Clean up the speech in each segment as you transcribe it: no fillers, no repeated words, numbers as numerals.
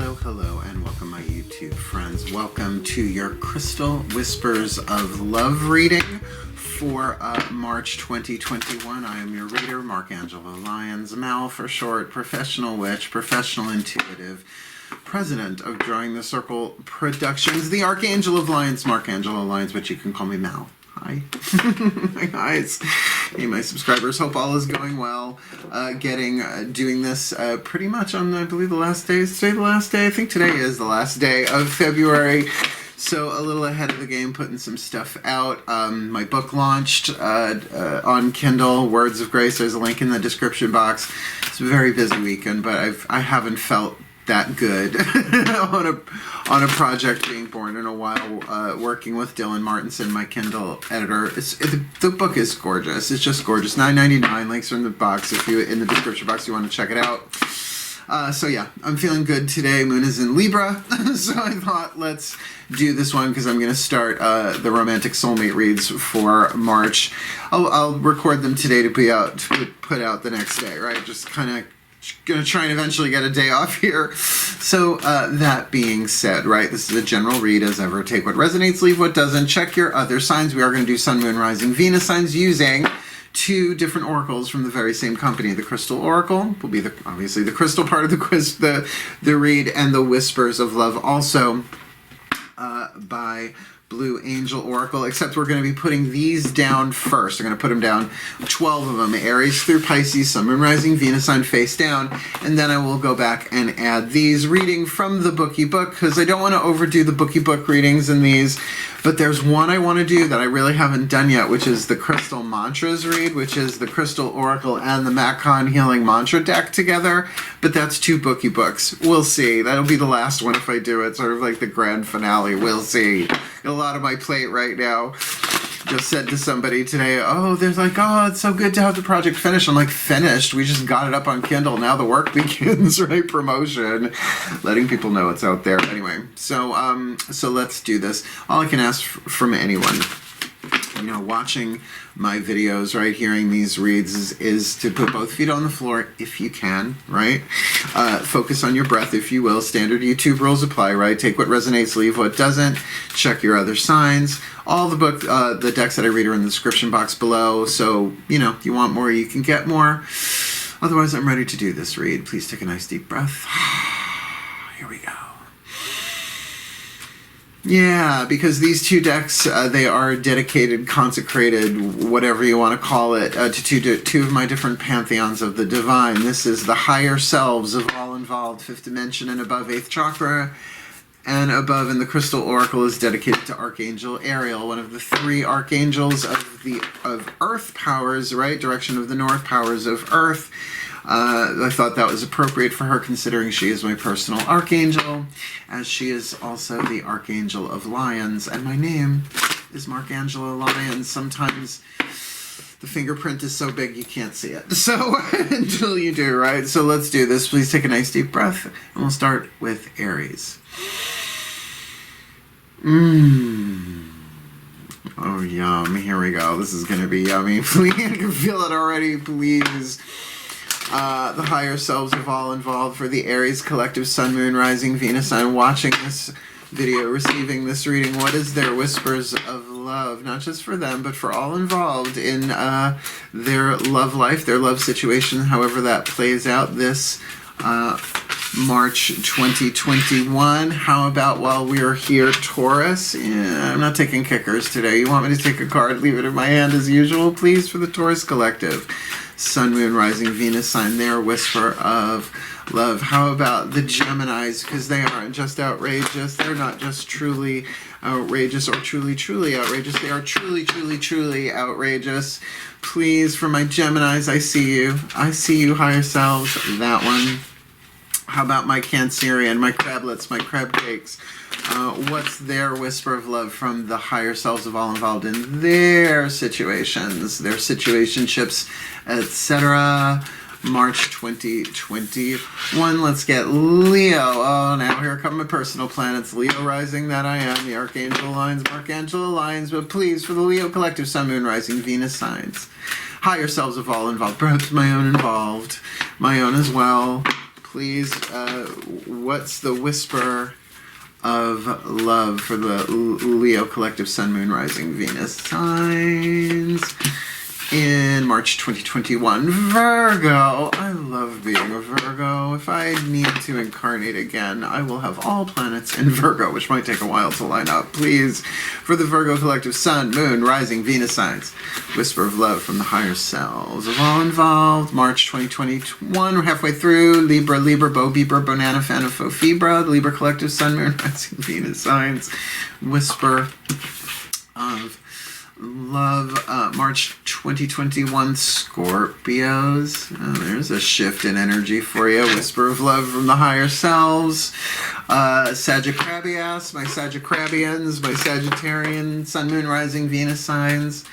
Hello, hello, and welcome my YouTube friends. Welcome to your Crystal Whispers of Love reading for March 2021. I am your reader, Angelo Lyons, Mal for short, professional witch, professional intuitive, president of Drawing the Circle Productions, the Archangel of Lyons, Angelo Lyons, but you can call me Mal. Hi. Hi guys. Hey my subscribers, hope all is going well. Doing this pretty much on, I believe, the last day. Is today the last day? I think today is the last day of February. So a little ahead of the game, putting some stuff out. My book launched on Kindle, Words of Grace. There's a link in the description box. It's a very busy weekend, but I haven't felt that good on a project being born in a while, working with Dylan Martinson, my Kindle editor. The book is gorgeous. It's just gorgeous. $9.99. Links are in the box if you in the description box you want to check it out. So yeah, I'm feeling good today. Moon is in Libra, so I thought let's do this one because I'm going to start the romantic soulmate reads for March. I'll record them today to put out the next day, right? Just kind of gonna try and eventually get a day off here. So that being said, right, this is a general read as ever. Take what resonates, leave what doesn't. Check your other signs. We are going to do Sun, Moon, Rising, Venus signs using two different oracles from the very same company. The Crystal Oracle will be obviously the crystal part of the quiz, the read, and the Whispers of Love also by Blue Angel Oracle, except we're going to be putting these down first. I'm going to put them down, 12 of them, Aries through Pisces, Sun, Moon, Rising, Venus sign face down, and then I will go back and add these reading from the bookie book, because I don't want to overdo the bookie book readings in these, but there's one I want to do that I really haven't done yet, which is the Crystal Mantras read, which is the Crystal Oracle and the Macon Healing Mantra deck together, but that's two bookie books. We'll see. That'll be the last one if I do it, sort of like the grand finale. We'll see. A lot of my plate right now. Just said to somebody today, oh, it's so good to have the project finished. I'm like, finished? We just got it up on Kindle. Now the work begins, right? Promotion. Letting people know it's out there. Anyway, so let's do this. All I can ask from anyone, watching my videos, right, hearing these reads is to put both feet on the floor if you can, right? Focus on your breath, if you will. Standard YouTube rules apply, right? Take what resonates, leave what doesn't. Check your other signs. All the decks that I read are in the description box below, so, you want more, you can get more. Otherwise, I'm ready to do this read. Please take a nice deep breath. Here we go. Yeah, because these two decks, they are dedicated, consecrated, whatever you want to call it, to two of my different pantheons of the divine. This is the higher selves of all involved, 5th dimension and above, 8th chakra, and above in the Crystal Oracle is dedicated to Archangel Ariel, one of the 3 archangels of Earth powers, right? Direction of the North, powers of Earth. I thought that was appropriate for her, considering she is my personal archangel, as she is also the Archangel of Lyons, and my name is Angelo Lyons. Sometimes the fingerprint is so big you can't see it, so until you do, right? So let's do this. Please take a nice deep breath, and we'll start with Aries. Oh, yum. Here we go. This is going to be yummy. Please, I can feel it already. Please. The higher selves of all involved for the Aries collective, Sun, Moon, Rising, Venus sign, watching this video, receiving this reading. What is their whispers of love? Not just for them, but for all involved in their love life, their love situation, however that plays out this March 2021. How about while we are here, Taurus? Yeah, I'm not taking kickers today. You want me to take a card? Leave it in my hand as usual, please, for the Taurus collective. Sun, Moon, Rising, Venus sign, their whisper of love. How about the Geminis? Because they aren't just outrageous. They're not just truly outrageous or truly, truly outrageous. They are truly, truly, truly outrageous. Please, for my Geminis, I see you. I see you, higher selves. That one. How about my Cancerian, my crablets, my crab cakes? What's their whisper of love from the higher selves of all involved in their situations, their situationships, etc. March 2021. Let's get Leo. Oh, now here come my personal planets. Leo rising, that I am. The Archangel Lyons, Archangel Lyons. But please, for the Leo collective, Sun, Moon, Rising, Venus signs. Higher selves of all involved. Perhaps my own involved. My own as well. please, what's the whisper of love for the Leo collective Sun, Moon, Rising, Venus signs in March 2021? Virgo. I love being a Virgo. If I need to incarnate again, I will have all planets in Virgo, which might take a while to line up. Please, for the Virgo collective Sun, Moon, Rising, Venus signs, whisper of love from the higher selves of all involved. March 2021, we're halfway through. Libra, Bo, Bieber, Bonana, Fana, Fo, Fibra, the Libra collective Sun, Moon, Rising, Venus signs, whisper of love. March 2021, Scorpios. Oh, there's a shift in energy for you. Whisper of love from the higher selves. Sagittarius, my Sagittarians, my Sagittarian, Sun, Moon, Rising, Venus signs.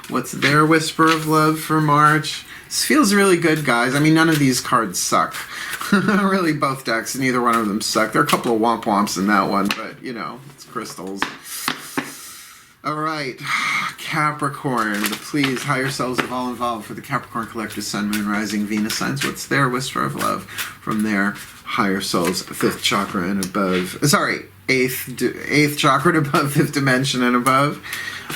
What's their whisper of love for March? This feels really good, guys. I mean, none of these cards suck. Really, both decks, neither one of them suck. There are a couple of womp-womps in that one, but, you know, it's crystals. All right, Capricorn, please, higher selves of all involved for the Capricorn collective Sun, Moon, Rising, Venus signs. What's their whisper of love from their higher selves, 5th chakra and above? Sorry, 8th chakra and above, 5th dimension and above.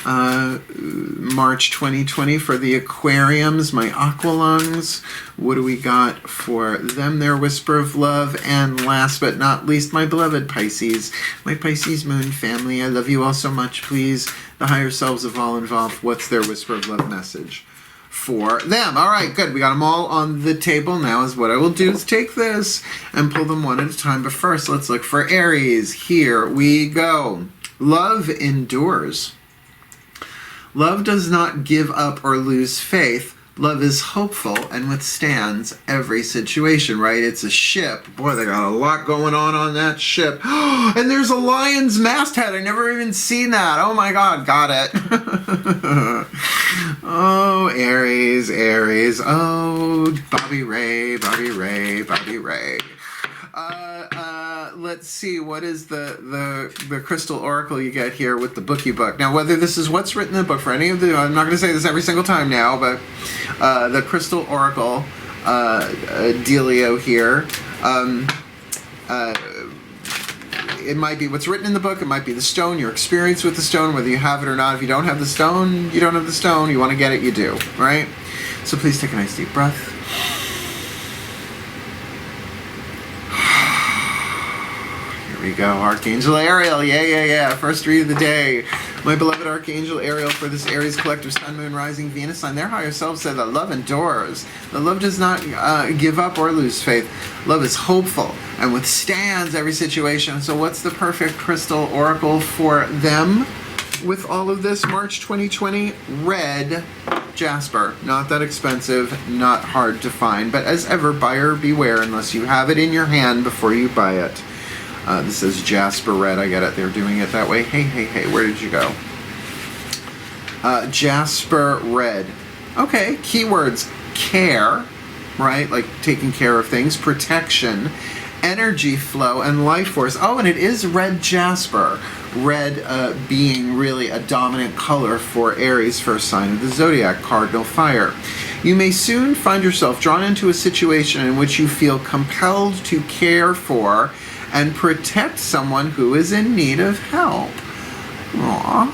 March 2020 for the Aquariums, my Aqualungs. What do we got for them? Their whisper of love. And last but not least, my beloved Pisces, my Pisces moon family. I love you all so much. Please, the higher selves of all involved, what's their whisper of love message for them? All right, good. We got them all on the table now. Is what I will do is take this and pull them one at a time. But first, let's look for Aries. Here we go. Love endures. Love does not give up or lose faith. Love is hopeful and withstands every situation, right? It's a ship. Boy, they got a lot going on that ship. And there's a Lyons masthead. I never even seen that. Oh my God, got it. Oh, Aries, Aries. Oh, Bobby Ray. Let's see, what is the crystal oracle you get here with the bookie book? Now, whether this is what's written in the book for any of the, I'm not going to say this every single time now, but the crystal oracle dealio here, it might be what's written in the book, it might be the stone, your experience with the stone, whether you have it or not. If you don't have the stone, you don't have the stone. You want to get it, you do, right? So please take a nice deep breath. Here we go, Archangel Ariel, yeah. First read of the day. My beloved Archangel Ariel for this Aries collective Sun, Moon, Rising, Venus sign. Their higher self said that love endures. That love does not give up or lose faith. Love is hopeful and withstands every situation. So what's the perfect crystal oracle for them with all of this? March 2020, red jasper. Not that expensive, not hard to find, but as ever, buyer beware unless you have it in your hand before you buy it. This is Jasper Red. I get it. They're doing it that way. Hey, where did you go? Jasper Red. Okay, keywords. Care, right? Like taking care of things. Protection. Energy flow and life force. Oh, and it is red jasper. Red being really a dominant color for Aries, first sign of the zodiac, cardinal fire. You may soon find yourself drawn into a situation in which you feel compelled to care for and protect someone who is in need of help. Aww.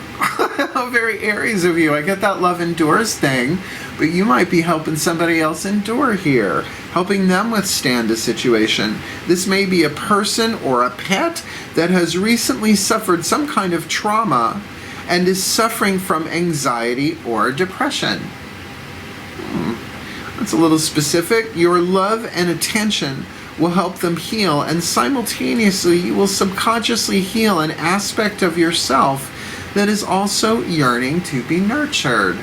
How very Aries of you. I get that love endures thing, but you might be helping somebody else endure here, helping them withstand a situation. This may be a person or a pet that has recently suffered some kind of trauma and is suffering from anxiety or depression. That's a little specific. Your love and attention will help them heal, and simultaneously you will subconsciously heal an aspect of yourself that is also yearning to be nurtured.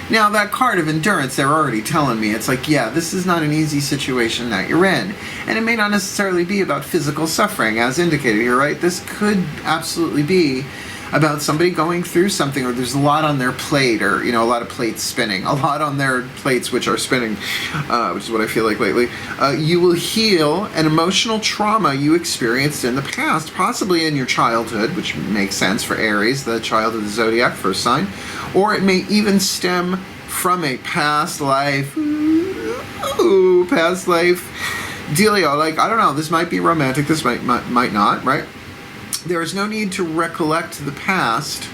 Now, that card of endurance, they're already telling me, it's like, yeah, this is not an easy situation that you're in. And it may not necessarily be about physical suffering, as indicated here, right? This could absolutely be about somebody going through something, or there's a lot on their plate, or, you know, a lot of plates spinning, a lot on their plates which are spinning, which is what I feel like lately. You will heal an emotional trauma you experienced in the past, possibly in your childhood, which makes sense for Aries, the child of the zodiac, first sign, or it may even stem from a past life. Ooh, past life dealio. Like, I don't know, this might be romantic, this might not, right? There is no need to recollect the past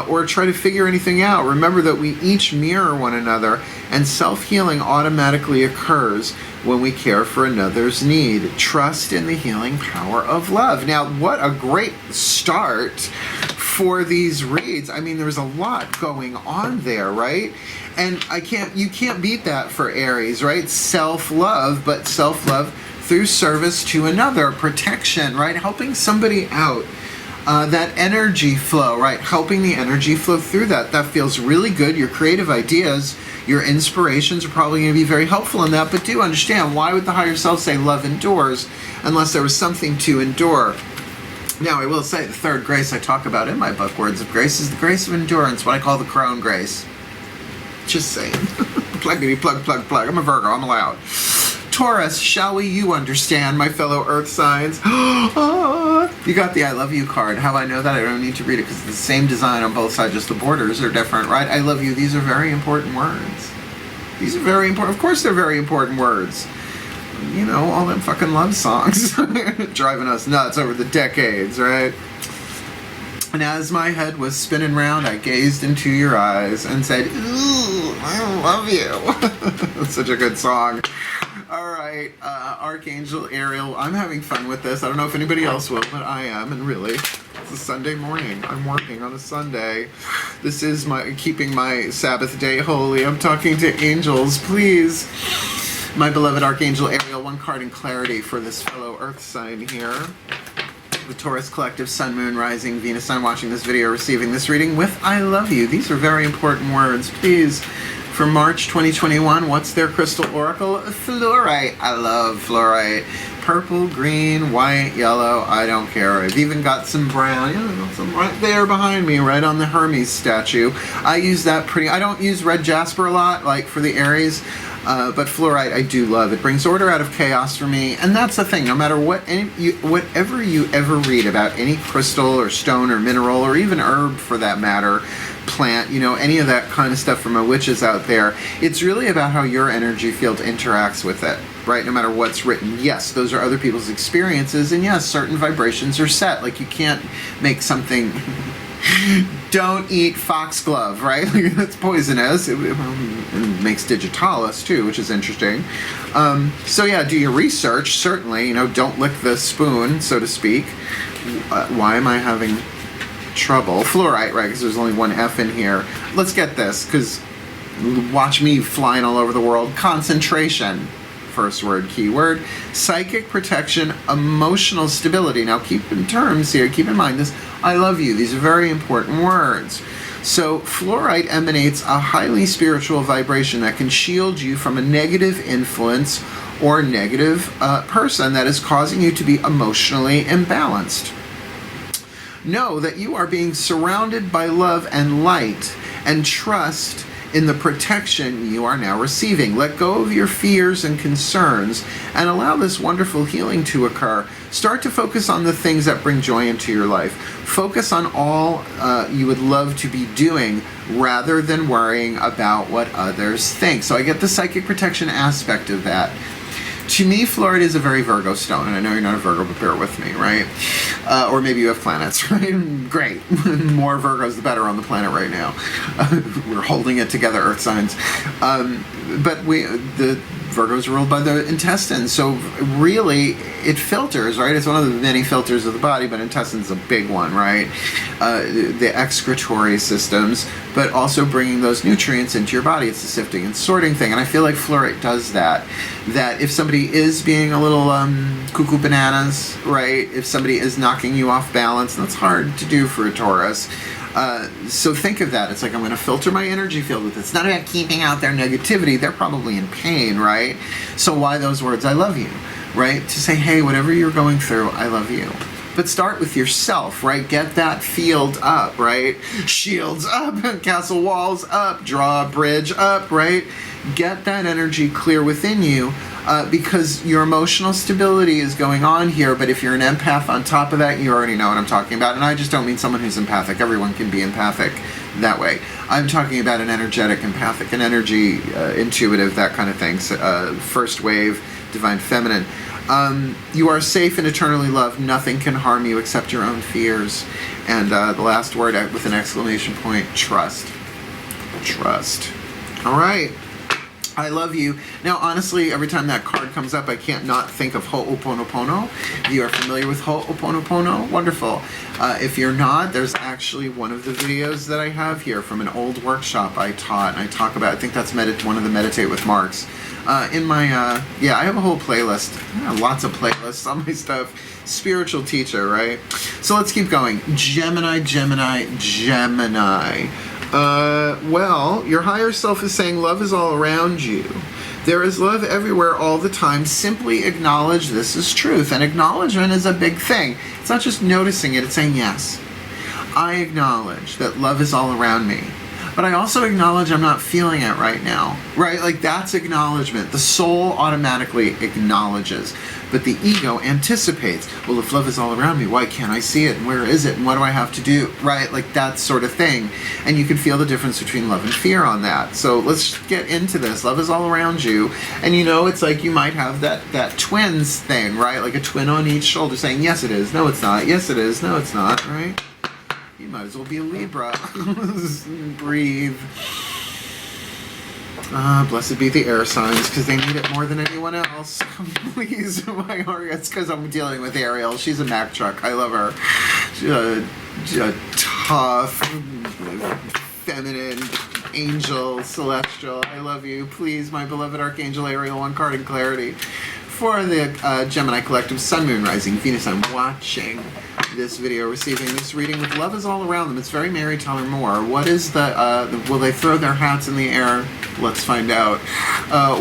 or try to figure anything out. Remember that we each mirror one another, and self-healing automatically occurs when we care for another's need. Trust in the healing power of love. Now, what a great start for these reads. I mean, there's a lot going on there, right? And you can't beat that for Aries, right? Self-love, but self-love through service to another, protection, right? Helping somebody out. That energy flow, right? Helping the energy flow through that. That feels really good. Your creative ideas, your inspirations are probably going to be very helpful in that. But do understand, why would the higher self say love endures unless there was something to endure? Now, I will say the third grace I talk about in my book, Words of Grace, is the grace of endurance, what I call the crone grace. Just saying. Pluggity plug, plug, plug. I'm a Virgo. I'm allowed. Taurus, shall we you understand, my fellow earth signs? You got the I love you card. How I know that? I don't need to read it because it's the same design on both sides, just the borders are different, right? I love you. These are very important words. These are very important. Of course they're very important words. You know, all them fucking love songs driving us nuts over the decades, right? And as my head was spinning round, I gazed into your eyes and said, ooh, I love you. That's such a good song. All right, Archangel Ariel, I'm having fun with this. I don't know if anybody else will, but I am, and really, it's a Sunday morning. I'm working on a Sunday. This is keeping my Sabbath day holy. I'm talking to angels, please. My beloved Archangel Ariel, one card in clarity for this fellow earth sign here. The Taurus collective, Sun, Moon, Rising, Venus, Sun, watching this video, receiving this reading with I love you. These are very important words, please. For March 2021, what's their crystal oracle? Fluorite. I love fluorite. Purple, green, white, yellow, I don't care. I've even got some brown. Yeah, some right there behind me, right on the Hermes statue. I use that I don't use red jasper a lot, like for the Aries, but fluorite I do love. It brings order out of chaos for me, and that's the thing. No matter whatever you ever read about any crystal or stone or mineral or even herb for that matter, plant, you know, any of that kind of stuff from a witches out there, it's really about how your energy field interacts with it, right? No matter what's written. Yes, those are other people's experiences, and yes, certain vibrations are set. Like, you can't make something don't eat foxglove, right? Like, that's poisonous. It makes digitalis too, which is interesting. So yeah, do your research, certainly. You know, don't lick the spoon, so to speak. Why am I having trouble? Fluorite, right? Because there's only one F in here. Let's get this, because watch me flying all over the world. Concentration. First word, keyword. Psychic protection, emotional stability. Now keep in terms here, keep in mind this, I love you. These are very important words. So fluorite emanates a highly spiritual vibration that can shield you from a negative influence or negative person that is causing you to be emotionally imbalanced. Know that you are being surrounded by love and light, and trust in the protection you are now receiving. Let go of your fears and concerns and allow this wonderful healing to occur. Start to focus on the things that bring joy into your life. Focus on all you would love to be doing rather than worrying about what others think. So I get the psychic protection aspect of that. To me, fluorite is a very Virgo stone, and I know you're not a Virgo, but bear with me, right? Or maybe you have planets, right? Great. More Virgos, the better on the planet right now. We're holding it together, Earth signs. But the Virgo's ruled by the intestines, so really it filters, right? It's one of the many filters of the body, but intestines is a big one, right? The excretory systems, but also bringing those nutrients into your body. It's a sifting and sorting thing, and I feel like fluorite does that. That if somebody is being a little cuckoo bananas, right? If somebody is knocking you off balance, and that's hard to do for a Taurus. So think of that. It's like, I'm going to filter my energy field with it. It's not about keeping out their negativity. They're probably in pain, right? So why those words, I love you, right? To say, hey, whatever you're going through, I love you. But start with yourself, right? Get that field up, right? Shields up, castle walls up, draw a bridge up, right? Get that energy clear within you, because your emotional stability is going on here. But if you're an empath on top of that, you already know what I'm talking about. And I just don't mean someone who's empathic. Everyone can be empathic. that way. I'm talking about an energetic, empathic, an energy, intuitive, that kind of thing. So, first wave, divine feminine. You are safe and eternally loved. Nothing can harm you except your own fears. And the last word with an exclamation point, trust. Trust. All right. I love you. Now, honestly, every time that card comes up, I can't not think of Ho'oponopono. If you are familiar with Ho'oponopono, wonderful. If you're not, there's actually one of the videos that I have here from an old workshop I taught, and I talk about, I think that's one of the Meditate with Marks. In my, yeah, I have a whole playlist. I have lots of playlists on my stuff. Spiritual teacher, right? So let's keep going. Gemini, Gemini, Gemini. Well, your higher self is saying love is all around you. There is love everywhere all the time. Simply acknowledge this is truth. And acknowledgement is a big thing. It's not just noticing it, it's saying, yes, I acknowledge that love is all around me. But I also acknowledge I'm not feeling it right now, right? Like, that's acknowledgement. The soul automatically acknowledges, but the ego anticipates. Well, if love is all around me, why can't I see it? And where is it? And what do I have to do? Right? Like, that sort of thing. And you can feel the difference between love and fear on that. So let's get into this. Love is all around you. And you know, it's like you might have that twins thing, right? Like a twin on each shoulder saying, yes, it is. No, it's not. Yes, it is. No, it's not. Right? You might as well be a Libra. Breathe. Blessed be the air signs, because they need it more than anyone else. Please, my heart. It's because I'm dealing with Ariel. She's a Mack truck. I love her. She's a tough, feminine, angel, celestial. I love you. Please, my beloved Archangel Ariel, one card in clarity. For the Gemini Collective, Sun, Moon, Rising, Venus, I'm watching this video, receiving this reading with love is all around them. It's very Mary Tyler Moore. What is the will they throw their hats in the air? Let's find out.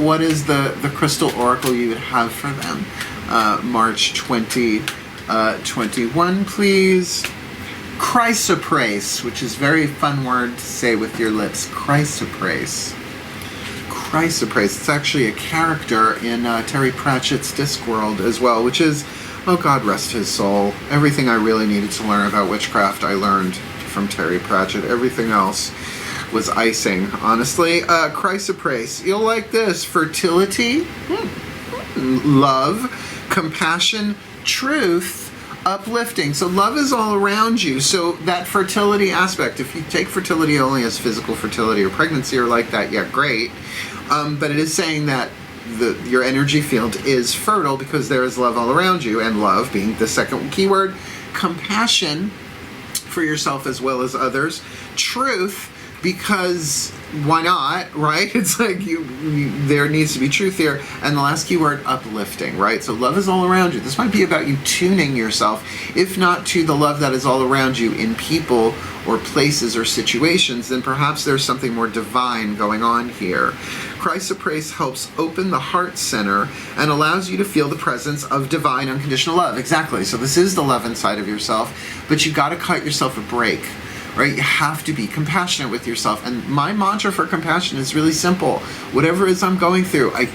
What is the crystal oracle you would have for them? March 2021, please. Chrysoprase, which is a very fun word to say with your lips. Chrysoprase. Chrysoprase. It's actually a character in Terry Pratchett's Discworld as well, which is, oh, God rest his soul. Everything I really needed to learn about witchcraft, I learned from Terry Pratchett. Everything else was icing, honestly. Chrysoprase. You'll like this. Fertility, love, compassion, truth, uplifting. So love is all around you. So that fertility aspect, if you take fertility only as physical fertility or pregnancy or like that, yeah, great. But it is saying that your energy field is fertile because there is love all around you, and love being the second keyword. Compassion for yourself as well as others. Truth, because why not, right? It's like there needs to be truth here. And the last keyword, uplifting, right? So love is all around you. This might be about you tuning yourself, if not to the love that is all around you in people or places or situations, then perhaps there's something more divine going on here. Chrysoprase helps open the heart center and allows you to feel the presence of divine unconditional love. Exactly. So this is the love inside of yourself, but you got to cut yourself a break. Right? You have to be compassionate with yourself. And my mantra for compassion is really simple. Whatever it is I'm going through, I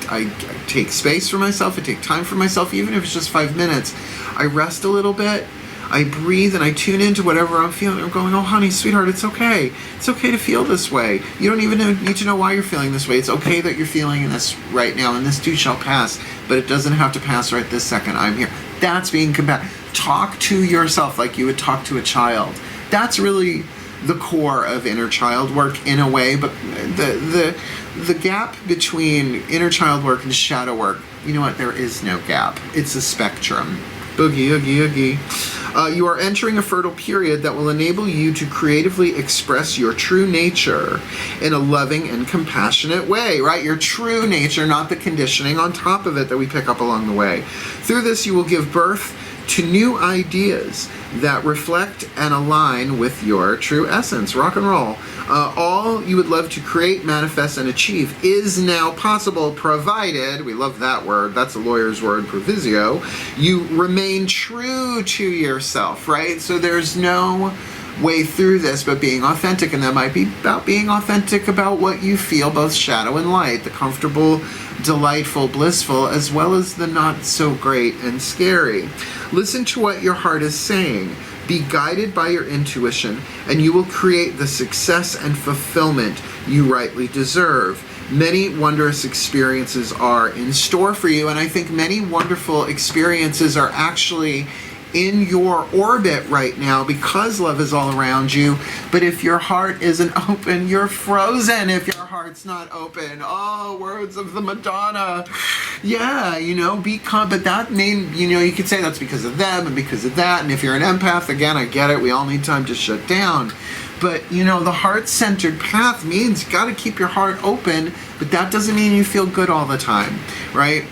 take space for myself, I take time for myself, even if it's just 5 minutes. I rest a little bit, I breathe, and I tune into whatever I'm feeling. I'm going, oh, honey, sweetheart, it's okay. It's okay to feel this way. You don't even need to know why you're feeling this way. It's okay that you're feeling this right now, and this too shall pass, but it doesn't have to pass right this second. I'm here. That's being compassionate. Talk to yourself like you would talk to a child. That's really the core of inner child work in a way, but the gap between inner child work and shadow work, you know what, there is no gap. It's a spectrum. Boogie, oogie, oogie. You are entering a fertile period that will enable you to creatively express your true nature in a loving and compassionate way, right? Your true nature, not the conditioning on top of it that we pick up along the way. Through this, you will give birth to new ideas that reflect and align with your true essence. Rock and roll. All you would love to create, manifest, and achieve is now possible, provided, we love that word, that's a lawyer's word, provisio, you remain true to yourself, right? So there's no way through this but being authentic, and that might be about being authentic about what you feel, both shadow and light, the comfortable, delightful, blissful, as well as the not so great and scary. Listen to what your heart is saying. Be guided by your intuition, and you will create the success and fulfillment you rightly deserve. Many wondrous experiences are in store for you, and I think many wonderful experiences are actually in your orbit right now because love is all around you. But if your heart isn't open, you're frozen if your heart's not open. Oh, words of the Madonna. Yeah, you know, but that mean, you know, you could say that's because of them and because of that. And if you're an empath, again, I get it. We all need time to shut down. But, you know, the heart-centered path means you got to keep your heart open, but that doesn't mean you feel good all the time, right?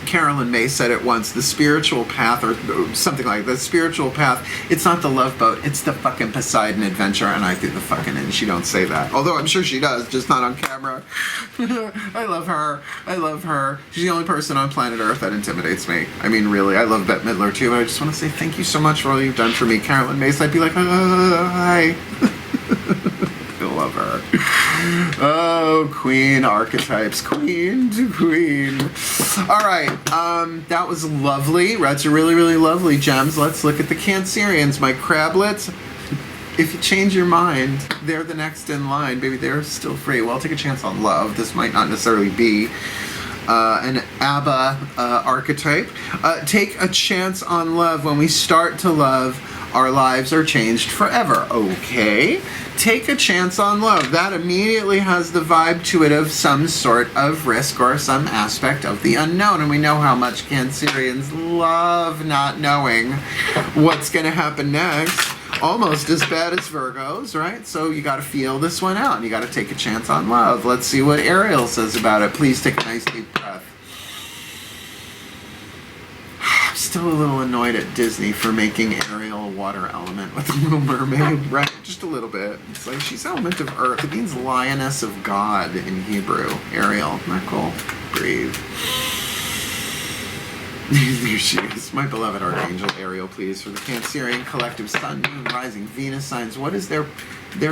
Carolyn May said it once, the spiritual path, or something like that, the spiritual path, it's not the love boat, it's the fucking Poseidon adventure, and I think the fucking, and she don't say that. Although I'm sure she does, just not on camera. I love her. I love her. She's the only person on planet Earth that intimidates me. I mean, really, I love Bette Midler too, but I just want to say thank you so much for all you've done for me. Carolyn May, I'd be like, hi. I love her. Oh, queen archetypes, queen to queen. All right, that was lovely. That's a really, really lovely gems. Let's look at the Cancerians, my crablets. If you change your mind, they're the next in line, baby. They're still free. Well, take a chance on love. This might not necessarily be an ABBA archetype. Take a chance on love. When we start to love, our lives are changed forever. Okay. Take a chance on love. That immediately has the vibe to it of some sort of risk or some aspect of the unknown. And we know how much Cancerians love not knowing what's going to happen next. Almost as bad as Virgos, right? So you got to feel this one out and you got to take a chance on love. Let's see what Ariel says about it. Please take a nice deep breath. I'm still a little annoyed at Disney for making Ariel a water element with a Little Mermaid, right? Just a little bit. It's like she's element of earth. It means lioness of God in Hebrew. Ariel, not cool. Breathe. There she is. My beloved Archangel Ariel, please, for the Cancerian collective Sun, Moon, Rising, Venus signs. What is their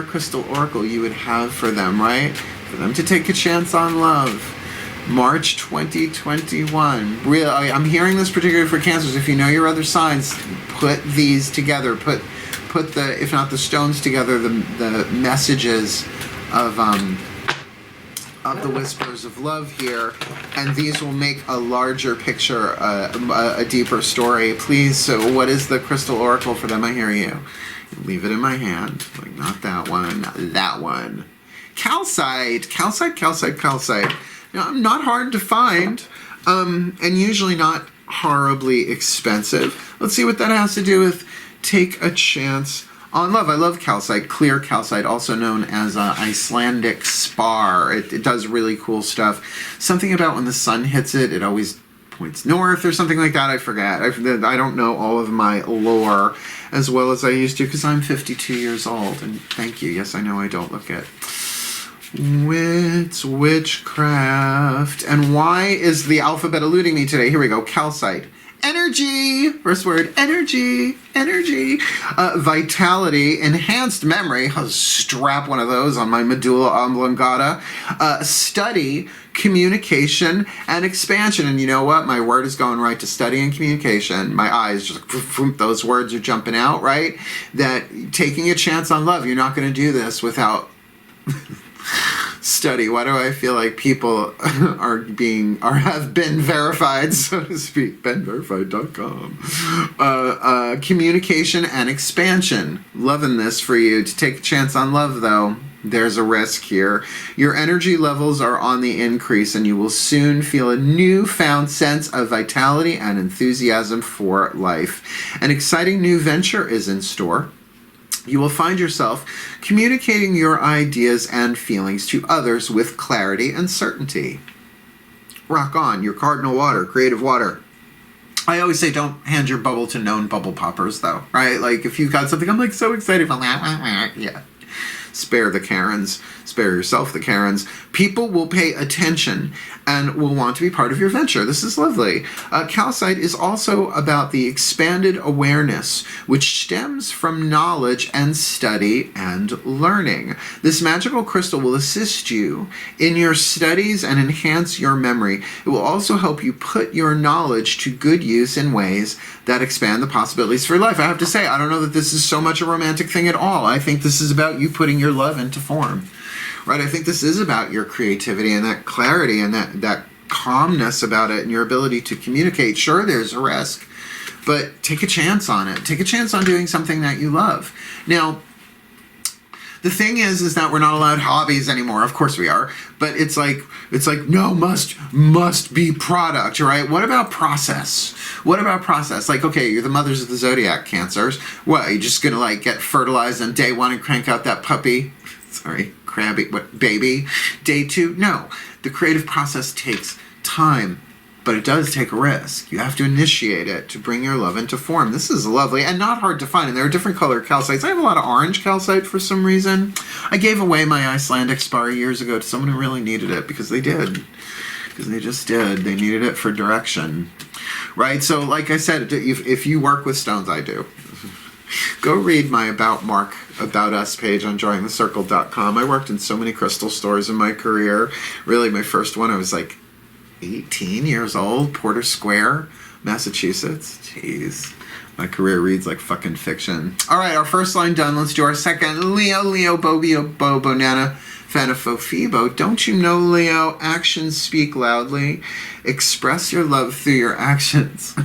crystal oracle you would have for them, right? For them to take a chance on love. March 2021. Real. I'm hearing this particularly for Cancers. If you know your other signs, put these together. Put the, if not the stones together, the messages of the whispers of love here, and these will make a larger picture, a deeper story. Please. So, what is the crystal oracle for them? I hear you. Leave it in my hand. Like, not that one. Not that one. Calcite. Now, not hard to find, and usually not horribly expensive. Let's see what that has to do with take a chance on love. I love calcite, clear calcite, also known as Icelandic spar. It does really cool stuff. Something about when the sun hits it, it always points north or something like that. I forget. I don't know all of my lore as well as I used to because I'm 52 years old. And thank you. Yes, I know I don't look it. Witchcraft. And why is the alphabet eluding me today? Here we go. Calcite. Energy. First word. Energy. Vitality. Enhanced memory. I'll strap one of those on my medulla oblongata. Study. Communication and expansion. And you know what? My word is going right to study and communication. My eyes just, those words are jumping out, right? That taking a chance on love. You're not going to do this without study. Why do I feel like people have been verified, so to speak? BenVerified.com. Communication and expansion. Loving this for you. To take a chance on love, though, there's a risk here. Your energy levels are on the increase, and you will soon feel a newfound sense of vitality and enthusiasm for life. An exciting new venture is in store. You will find yourself communicating your ideas and feelings to others with clarity and certainty. Rock on, your cardinal water, creative water. I always say don't hand your bubble to known bubble poppers, though, right? Like, if you've got something, I'm like so excited for that. Yeah. spare the Karens, spare yourself the Karens. People will pay attention and will want to be part of your venture. This is lovely. Calcite is also about the expanded awareness, which stems from knowledge and study and learning. This magical crystal will assist you in your studies and enhance your memory. It will also help you put your knowledge to good use in ways that expand the possibilities for life. I have to say, I don't know that this is so much a romantic thing at all. I think this is about you putting your love into form. Right? I think this is about your creativity and that clarity and that calmness about it and your ability to communicate. Sure, there's a risk, but take a chance on it. Take a chance on doing something that you love. Now, the thing is that we're not allowed hobbies anymore. Of course we are, but it's like no, must be product, right? What about process? What about process? Like, okay, you're the mothers of the zodiac Cancers. What, are you just gonna like get fertilized on day 1 and crank out that puppy? Sorry, baby. Day 2? No. The creative process takes time, but it does take a risk. You have to initiate it to bring your love into form. This is lovely and not hard to find. And there are different colored calcites. I have a lot of orange calcite for some reason. I gave away my Icelandic spar years ago to someone who really needed it because they did. Because they just did. They needed it for direction. Right? So like I said, if you work with stones, I do. Go read my About Us page on DrawingTheCircle.com. I worked in so many crystal stores in my career. Really, my first one, I was like 18 years old, Porter Square, Massachusetts. Jeez. My career reads like fucking fiction. All right, our first line done. Let's do our second. Leo, Bobio, Bobo, Nana, Fanafo, Phoebo. Don't you know, Leo? Actions speak loudly. Express your love through your actions.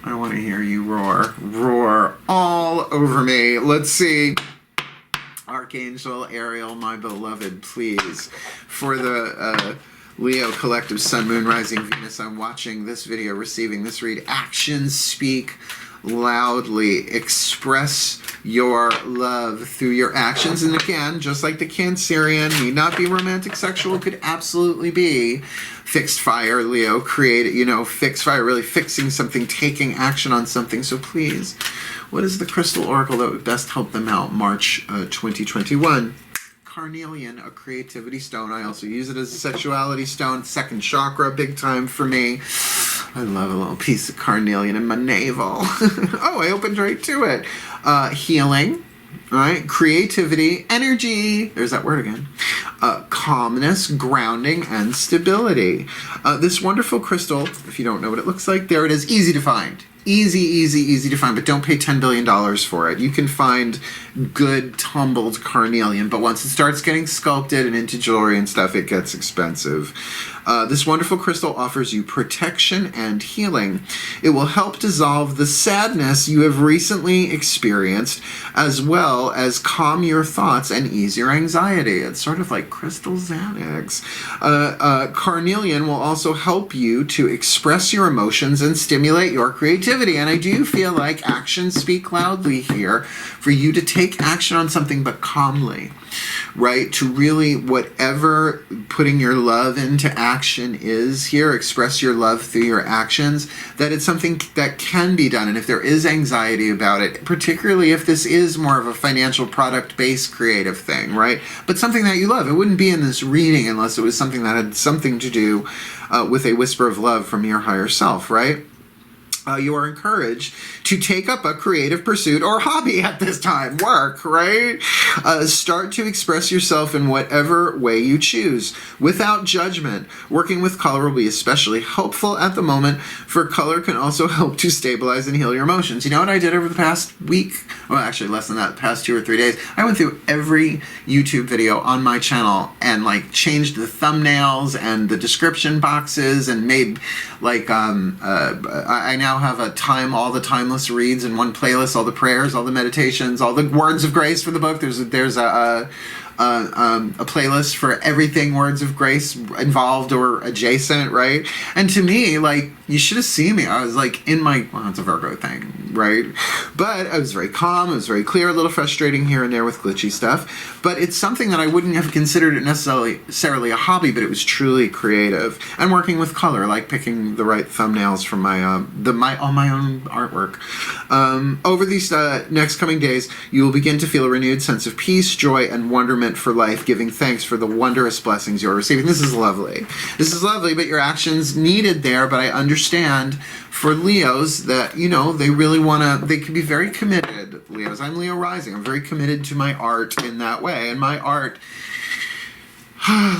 I want to hear you roar. Roar all over me. Let's see. Archangel Ariel, my beloved, please. For the Leo collective Sun, Moon, Rising, Venus, I'm watching this video, receiving this read. Actions speak loudly. Express your love through your actions. And again, just like the Cancerian, need not be romantic, sexual, could absolutely be fixed fire, Leo, fixed fire, really fixing something, taking action on something. So please, what is the crystal oracle that would best help them out? March 2021. Carnelian, a creativity stone. I also use it as a sexuality stone. Second chakra, big time for me. I love a little piece of carnelian in my navel. Oh, I opened right to it. Healing, right? Creativity, energy. There's that word again. Calmness, grounding, and stability. This wonderful crystal, if you don't know what it looks like, there it is. Easy to find. Easy to find, but don't pay $10 billion for it. You can find good tumbled carnelian, but once it starts getting sculpted and into jewelry and stuff, it gets expensive. This wonderful crystal offers you protection and healing. It will help dissolve the sadness you have recently experienced, as well as calm your thoughts and ease your anxiety. It's sort of like crystal Xanax. Carnelian will also help you to express your emotions and stimulate your creativity. And I do feel like actions speak loudly here for you to take action on something, but calmly. Right? To really, whatever putting your love into action is here, express your love through your actions, that it's something that can be done. And if there is anxiety about it, particularly if this is more of a financial product-based creative thing, right? But something that you love. It wouldn't be in this reading unless it was something that had something to do with a whisper of love from your higher self, right? You are encouraged to take up a creative pursuit or hobby at this time. Work, right? Start to express yourself in whatever way you choose, without judgment. Working with color will be especially helpful at the moment, for color can also help to stabilize and heal your emotions. You know what I did over the past week? Well, actually less than that, the past 2 or 3 days. I went through every YouTube video on my channel and changed the thumbnails and the description boxes and made I now have all the timeless reads in one playlist, all the prayers, all the meditations, all the words of grace for the book. There's a a playlist for everything Words of Grace involved or adjacent, right? And to me, like, you should have seen me. I was like in my, well, it's a Virgo thing, right? But I was very calm, I was very clear, a little frustrating here and there with glitchy stuff. But it's something that I wouldn't have considered it necessarily a hobby, but it was truly creative. And working with color, like picking the right thumbnails from my own artwork. Over these next coming days, you will begin to feel a renewed sense of peace, joy, and wonderment for life, giving thanks for the wondrous blessings you're receiving. This is lovely. This is lovely, but your actions needed there, but I understand for Leos that, you know, they really want to, they can be very committed. Leos, I'm Leo rising. I'm very committed to my art in that way. And my art,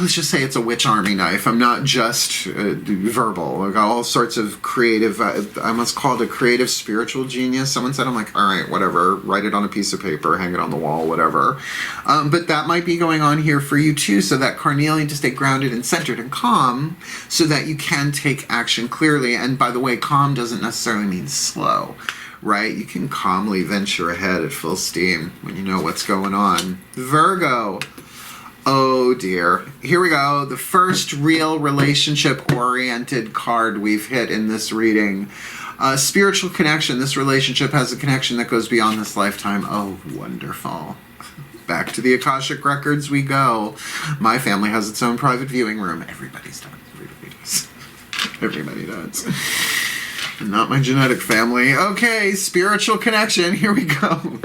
let's just say it's a witch army knife. I'm not just verbal. I've got all sorts of creative, I must call it a creative spiritual genius. Someone said, I'm like, all right, whatever, write it on a piece of paper, hang it on the wall, whatever. But that might be going on here for you too, so that carnelian to stay grounded and centered and calm so that you can take action clearly. And by the way, calm doesn't necessarily mean slow, right? You can calmly venture ahead at full steam when you know what's going on. Virgo. Oh dear. Here we go. The first real relationship-oriented card we've hit in this reading. Spiritual connection. This relationship has a connection that goes beyond this lifetime. Oh, wonderful. Back to the Akashic Records we go. My family has its own private viewing room. Everybody's done. Everybody does. Everybody does. Not my genetic family. Okay, spiritual connection. Here we go.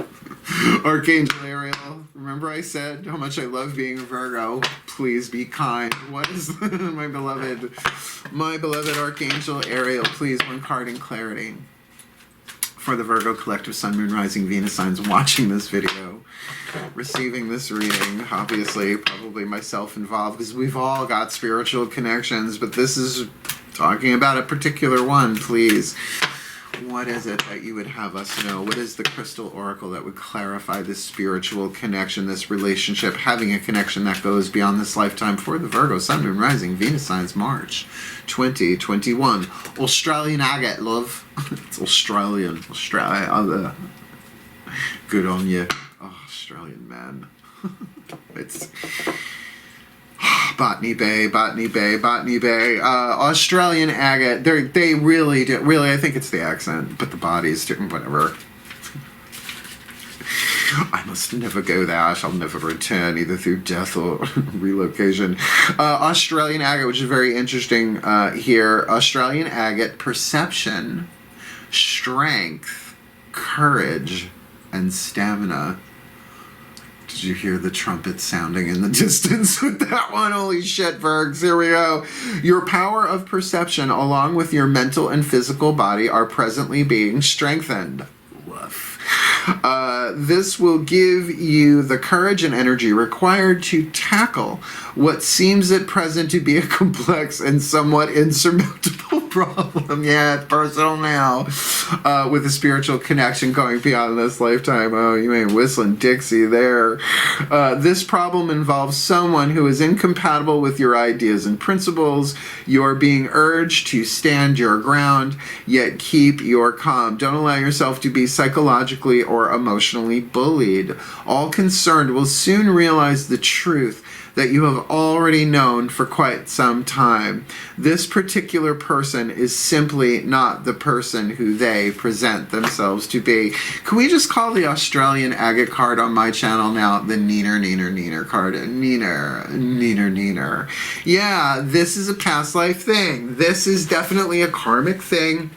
Archangel Ariel. Remember I said how much I love being a Virgo. Please be kind. What is my beloved Archangel Ariel? Please, one card in clarity for the Virgo collective Sun, Moon, Rising, Venus signs watching this video, receiving this reading. Obviously, probably myself involved because we've all got spiritual connections, but this is talking about a particular one. Please. What is it that you would have us know? What is the crystal oracle that would clarify this spiritual connection, this relationship, having a connection that goes beyond this lifetime for the Virgo, Sun, Moon, Rising, Venus signs, March 2021. Australian agate, love. It's Australian. Australia. Good on you. Oh, Australian man. It's... Botany Bay. Australian agate. They really do. Really, I think it's the accent, but the body's different, whatever. I must never go there. I shall never return, either through death or relocation. Australian agate, which is very interesting here. Australian agate, perception, strength, courage, and stamina. Did you hear the trumpet sounding in the distance with that one? Holy shit, Virgs. Here we go. Your power of perception, along with your mental and physical body, are presently being strengthened. Woof. This will give you the courage and energy required to tackle what seems at present to be a complex and somewhat insurmountable problem. Yeah, it's personal now. With a spiritual connection going beyond this lifetime. Oh, you ain't whistling Dixie there. This problem involves someone who is incompatible with your ideas and principles. You are being urged to stand your ground, yet keep your calm. Don't allow yourself to be psychologically or emotionally bullied. All concerned will soon realize the truth that you have already known for quite some time. This particular person is simply not the person who they present themselves to be. Can we just call the Australian agate card on my channel now the Neener card? Neener. Yeah, this is a past life thing. This is definitely a karmic thing.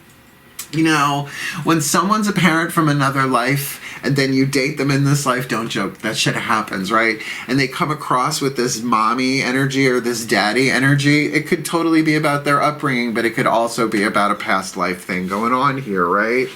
You know, when someone's a parent from another life and then you date them in this life, don't joke, that shit happens, right? And they come across with this mommy energy or this daddy energy. It could totally be about their upbringing, but it could also be about a past life thing going on here, right?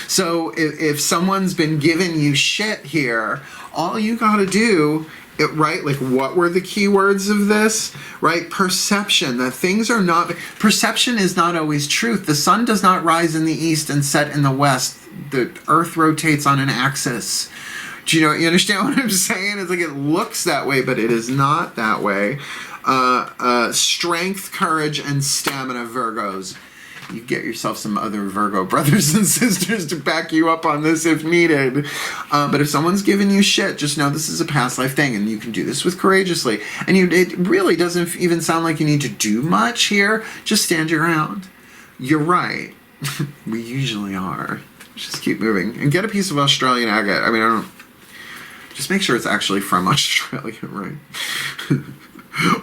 So if someone's been giving you shit here, all you gotta do... right? Like, what were the key words of this? Right? Perception. That things are not... Perception is not always truth. The sun does not rise in the east and set in the west. The earth rotates on an axis. Do you understand what I'm saying? It's like it looks that way, but it is not that way. Strength, courage, and stamina, Virgos. you get yourself some other Virgo brothers and sisters to back you up on this if needed. But if someone's giving you shit, just know this is a past life thing, and you can do this with courageously. And it really doesn't even sound like you need to do much here. Just stand your ground. You're right. We usually are. Just keep moving. And get a piece of Australian agate. I mean, I don't... Just make sure it's actually from Australia, right?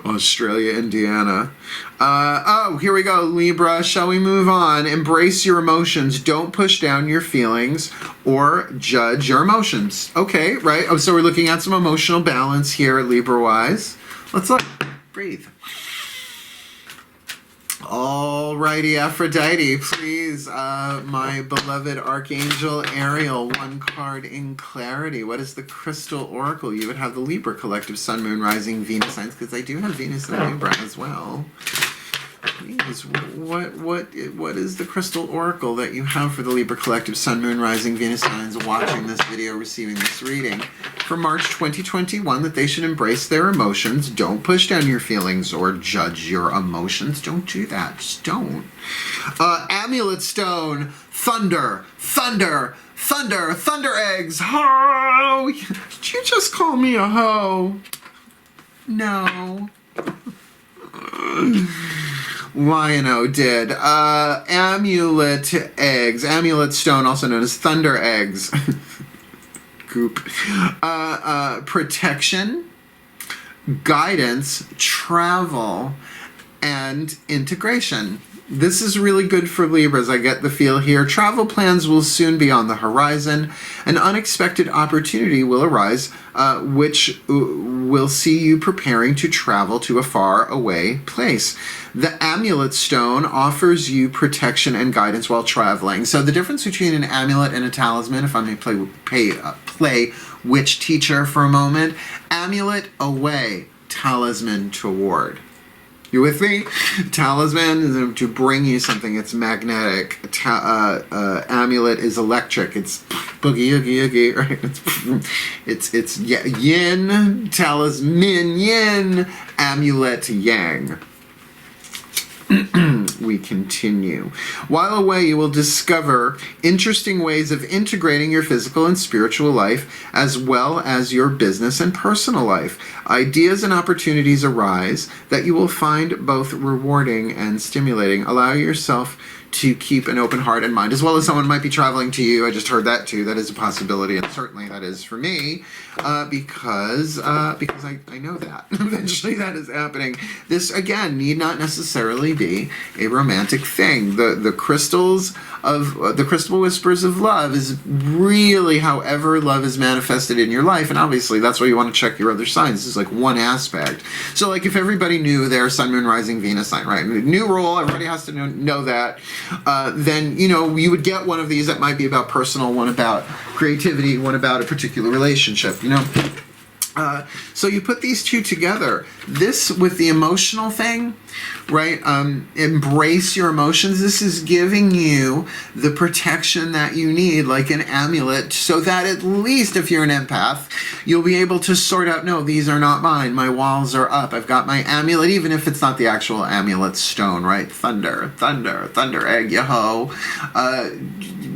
Australia, Indiana. Oh, here we go, Libra. Shall we move on? Embrace your emotions. Don't push down your feelings or judge your emotions. Okay, right? Oh, so we're looking at some emotional balance here, Libra-wise. Let's look. Breathe. Alrighty, Aphrodite, please, my beloved Archangel Ariel, one card in clarity. What is the crystal oracle? You would have the Libra collective Sun, Moon, Rising, Venus signs, because I do have Venus in Libra as well. Please, what is the crystal oracle that you have for the Libra collective Sun, Moon, Rising, Venus signs watching this video, receiving this reading for March 2021, that they should embrace their emotions. Don't push down your feelings or judge your emotions. Don't do that. Just don't. Amulet stone, thunder, thunder, thunder, thunder eggs. Ho! Did you just call me a hoe? No. Lion-O did. Amulet eggs. Amulet stone, also known as thunder eggs. Goop. Protection, guidance, travel, and integration. This is really good for Libras, I get the feel here. Travel plans will soon be on the horizon. An unexpected opportunity will arise, which will see you preparing to travel to a far away place. The amulet stone offers you protection and guidance while traveling. So the difference between an amulet and a talisman, if I may play witch teacher for a moment, amulet away, talisman toward. You with me? Talisman is to bring you something. It's magnetic. Amulet is electric. It's boogie oogie oogie. Right? It's yin. Talisman yin. Amulet yang. We continue. While away, you will discover interesting ways of integrating your physical and spiritual life, as well as your business and personal life. Ideas and opportunities arise that you will find both rewarding and stimulating. Allow yourself to keep an open heart and mind, as well as someone might be traveling to you. I just heard that too. That is a possibility, and certainly that is for me, because I know that eventually that is happening. This again need not necessarily be a romantic thing. The crystals of the crystal whispers of love is really however love is manifested in your life, and obviously that's why you want to check your other signs. This is like one aspect. So like if everybody knew their Sun, Moon, Rising, Venus sign, right? New rule, everybody has to know that. Then, you know, you would get one of these that might be about personal, one about creativity, one about a particular relationship, you know. So you put these two together. This with the emotional thing, right? Embrace your emotions. This is giving you the protection that you need, like an amulet, so that at least if you're an empath, you'll be able to sort out, no, these are not mine. My walls are up. I've got my amulet, even if it's not the actual amulet stone, right? Thunder, thunder, thunder egg, yo-ho.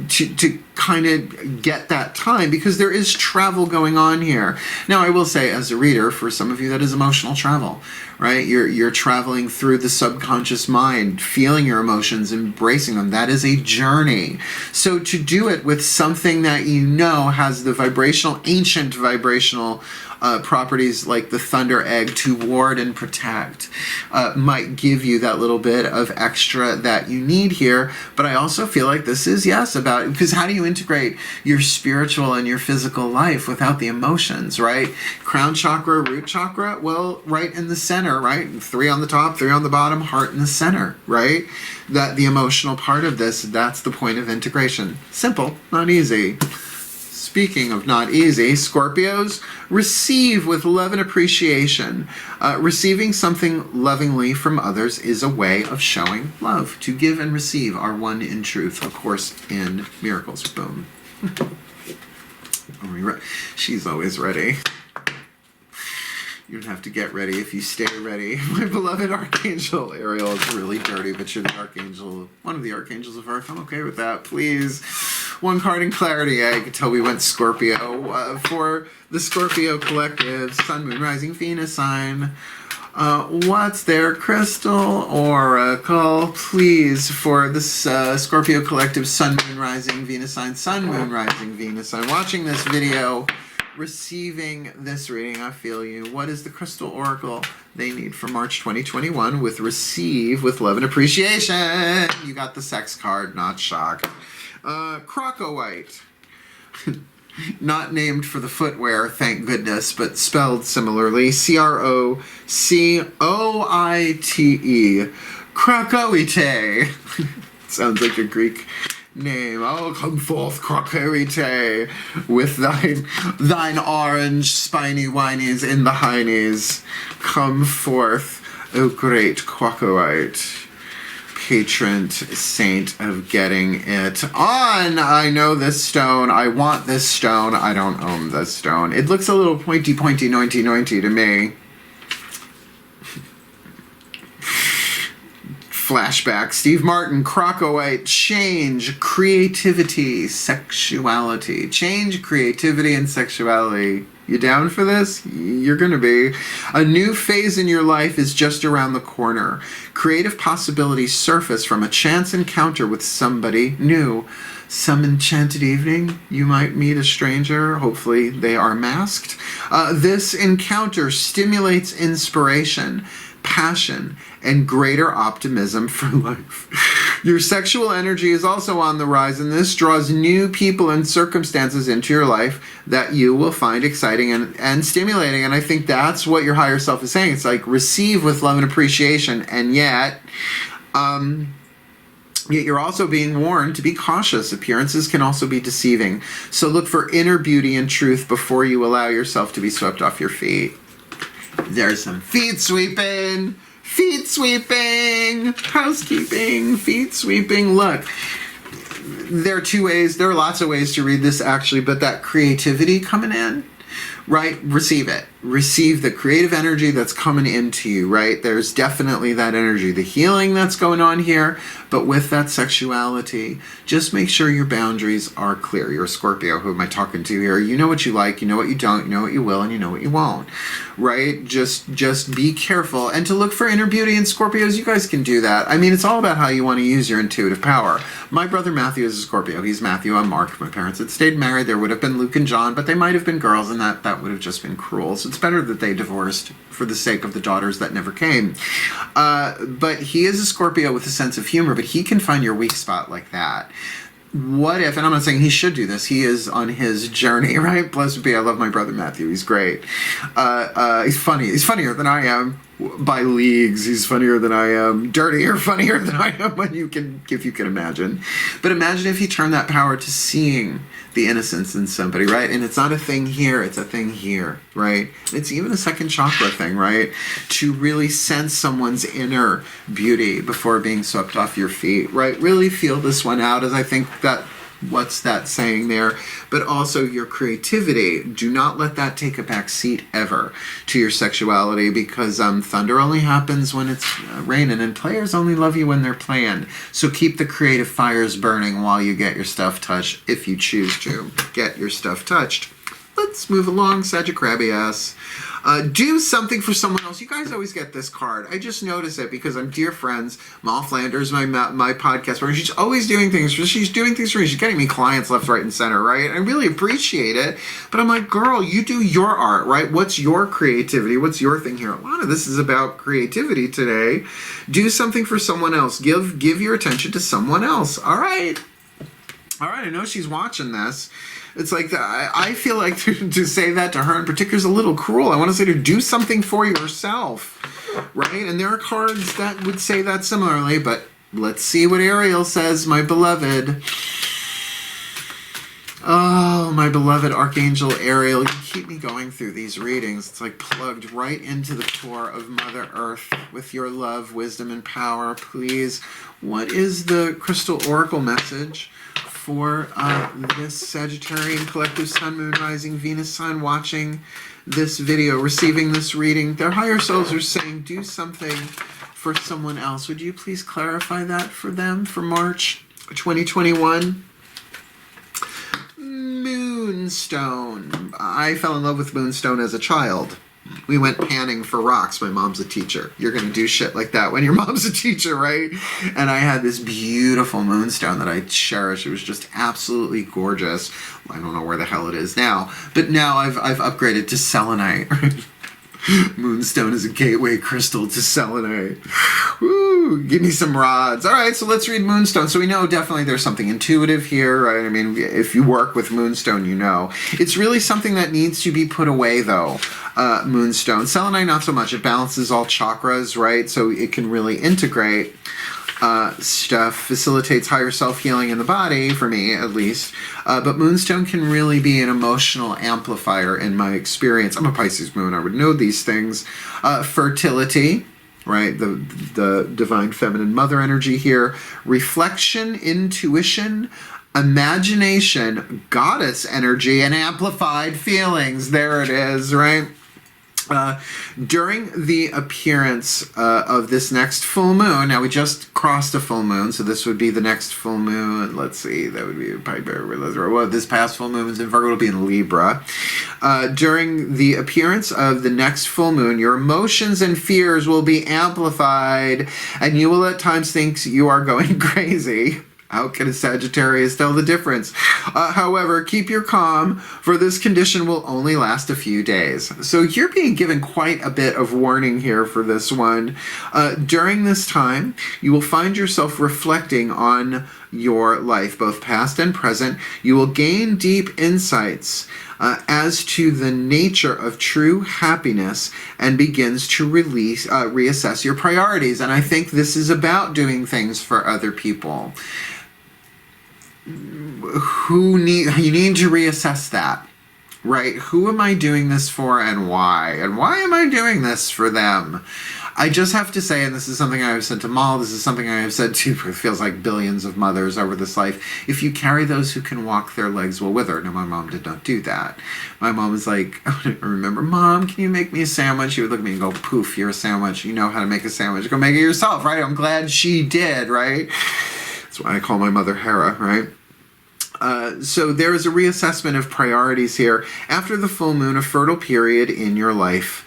To kind of get that time, because there is travel going on here. Now, I will say, as a reader, for some of you, that is emotional travel, right? You're traveling through the subconscious mind, feeling your emotions, embracing them. That is a journey. So to do it with something that you know has the ancient vibrational properties like the thunder egg to ward and protect might give you that little bit of extra that you need here. But I also feel like this is, yes, about, because how do you integrate your spiritual and your physical life without the emotions, right? Crown chakra, root chakra, well, right in the center, right? 3 on the top, 3 on the bottom, heart in the center, right? That the emotional part of this, that's the point of integration. Simple, not easy. Speaking of not easy, Scorpios, receive with love and appreciation. Receiving something lovingly from others is a way of showing love. To give and receive are one in truth. Of course, in miracles. Boom. She's always ready. You don't have to get ready if you stay ready. My beloved Archangel Ariel is really dirty, but you're the Archangel, one of the Archangels of Earth. I'm okay with that, please. One card in clarity. I could tell we went Scorpio. For the Scorpio collective, Sun, Moon, Rising, Venus sign. What's their crystal oracle, please, for this Scorpio collective, Sun, Moon, Rising, Venus sign, Sun, Moon, Rising, Venus sign. Watching this video, receiving this reading, I feel you. What is the crystal oracle they need for March 2021 with receive with love and appreciation? You got the sex card, not shocked. Crocowite. Not named for the footwear, thank goodness, but spelled similarly. Crocioite. Crocowite. Sounds like a Greek name. Oh, come forth, Crocowite, with thine orange spiny whinies in the heinies. Come forth, O great Crocowite. Patron saint of getting it on. I know this stone. I want this stone. I don't own this stone. It looks a little pointy, nointy to me. Flashback. Steve Martin, Crocowite, change, creativity, sexuality. Change, creativity, and sexuality. You down for this? You're going to be. A new phase in your life is just around the corner. Creative possibilities surface from a chance encounter with somebody new. Some enchanted evening, you might meet a stranger. Hopefully they are masked. This encounter stimulates inspiration, passion, and greater optimism for life. Your sexual energy is also on the rise, and this draws new people and circumstances into your life that you will find exciting and stimulating. And I think that's what your higher self is saying. It's like receive with love and appreciation, and yet you're also being warned to be cautious. Appearances can also be deceiving. So look for inner beauty and truth before you allow yourself to be swept off your feet. There's some feet sweeping, housekeeping, feet sweeping. Look, there are two ways, there are lots of ways to read this actually, but that creativity coming in, right? Receive it. Receive the creative energy that's coming into you, right? There's definitely that energy, the healing that's going on here, but with that sexuality, just make sure your boundaries are clear. You're a Scorpio. Who am I talking to here? You know what you like, you know what you don't, you know what you will, and you know what you won't, right? Just be careful. And to look for inner beauty in Scorpios, you guys can do that. I mean, it's all about how you want to use your intuitive power. My brother Matthew is a Scorpio. He's Matthew. I'm Mark. If my parents had stayed married, there would have been Luke and John, but they might have been girls, and that would have just been cruel. So it's better that they divorced for the sake of the daughters that never came. But he is a Scorpio with a sense of humor, but he can find your weak spot like that. What if, and I'm not saying he should do this, he is on his journey, right? Blessed be, I love my brother Matthew, he's great. He's funny, he's funnier than I am by leagues, he's funnier than I am, dirtier, funnier than I am, if you can imagine. But imagine if he turned that power to seeing the innocence in somebody, right? And it's not a thing here, it's a thing here, right? It's even a second chakra thing, right? To really sense someone's inner beauty before being swept off your feet, right? Really feel this one out, as I think that, what's that saying there? But also your creativity. Do not let that take a back seat ever to your sexuality, because thunder only happens when it's raining, and players only love you when they're playing. So keep the creative fires burning while you get your stuff touched, if you choose to get your stuff touched. Let's move along, Sagittarius. Do something for someone else. You guys always get this card. I just notice it because I'm dear friends. Mal Flanders, my podcast partner, she's always doing things. She's doing things for me. She's getting me clients left, right, and center, right? I really appreciate it. But I'm like, girl, you do your art, right? What's your creativity? What's your thing here? A lot of this is about creativity today. Do something for someone else. Give your attention to someone else. All right. I know she's watching this. It's like, I feel like to say that to her in particular is a little cruel. I want to say to do something for yourself, right? And there are cards that would say that similarly, but let's see what Ariel says, my beloved. Oh, my beloved Archangel Ariel, you keep me going through these readings. It's like plugged right into the core of Mother Earth with your love, wisdom, and power. Please, what is the Crystal Oracle message for this Sagittarian collective Sun, Moon, Rising, Venus sign watching this video, receiving this reading, their higher selves are saying, do something for someone else. Would you please clarify that for them for March 2021? Moonstone. I fell in love with Moonstone as a child. We went panning for rocks. My mom's a teacher. You're going to do shit like that when your mom's a teacher, right? And I had this beautiful moonstone that I cherish. It was just absolutely gorgeous. I don't know where the hell it is now. But now I've upgraded to selenite. Moonstone is a gateway crystal to selenite. Woo, give me some rods. All right, so let's read Moonstone. So we know definitely there's something intuitive here, right? I mean, if you work with Moonstone, you know. It's really something that needs to be put away, though, Moonstone. Selenite, not so much. It balances all chakras, right? So it can really integrate stuff, facilitates higher self-healing in the body, for me at least. But Moonstone can really be an emotional amplifier in my experience. I'm a Pisces moon, I would know these things. Fertility, right? The divine feminine mother energy here. Reflection, intuition, imagination, goddess energy, and amplified feelings. There it is, right? During the appearance of this next full moon, now we just crossed a full moon, so this would be the next full moon. Let's see, that would be well, this past full moon is in Virgo, it'll be in Libra. During the appearance of the next full moon, your emotions and fears will be amplified, and you will at times think you are going crazy. How can a Sagittarius tell the difference? However, keep your calm, for this condition will only last a few days. So you're being given quite a bit of warning here for this one. During this time, you will find yourself reflecting on your life, both past and present. You will gain deep insights as to the nature of true happiness and begins to reassess your priorities. And I think this is about doing things for other people. You need to reassess that, right? Who am I doing this for and why? And why am I doing this for them? I just have to say, and this is something I have said to Mal, this is something I have said to, it feels like billions of mothers over this life. If you carry those who can walk, their legs will wither. No, my mom did not do that. My mom was like, I remember, Mom, can you make me a sandwich? She would look at me and go, poof, you're a sandwich. You know how to make a sandwich. Go make it yourself, right? I'm glad she did, right? That's why I call my mother Hera, right? So there is a reassessment of priorities here. After the full moon, a fertile period in your life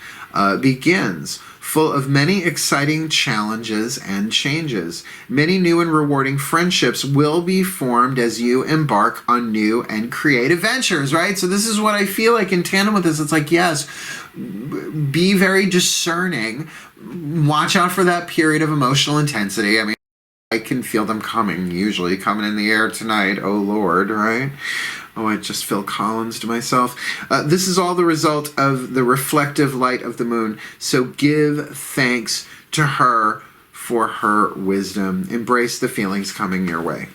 begins, full of many exciting challenges and changes. Many new and rewarding friendships will be formed as you embark on new and creative ventures, right? So this is what I feel like in tandem with this. It's like, yes, be very discerning. Watch out for that period of emotional intensity. I mean, I can feel them coming, usually coming in the air tonight. Oh, Lord, right? Oh, I just Phil Collins to myself. This is all the result of the reflective light of the moon. So give thanks to her for her wisdom. Embrace the feelings coming your way.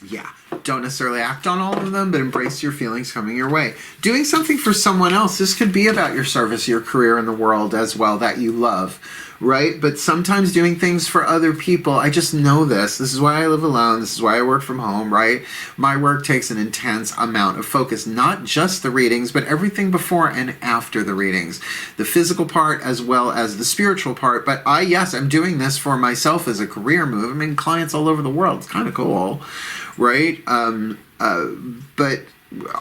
Yeah, don't necessarily act on all of them, but embrace your feelings coming your way. Doing something for someone else. This could be about your service, your career in the world as well that you love, right? But sometimes doing things for other people, I just know this. This is why I live alone. This is why I work from home, right? My work takes an intense amount of focus, not just the readings, but everything before and after the readings. The physical part as well as the spiritual part. But yes, I'm doing this for myself as a career move. I mean, clients all over the world. It's kind of cool, right? But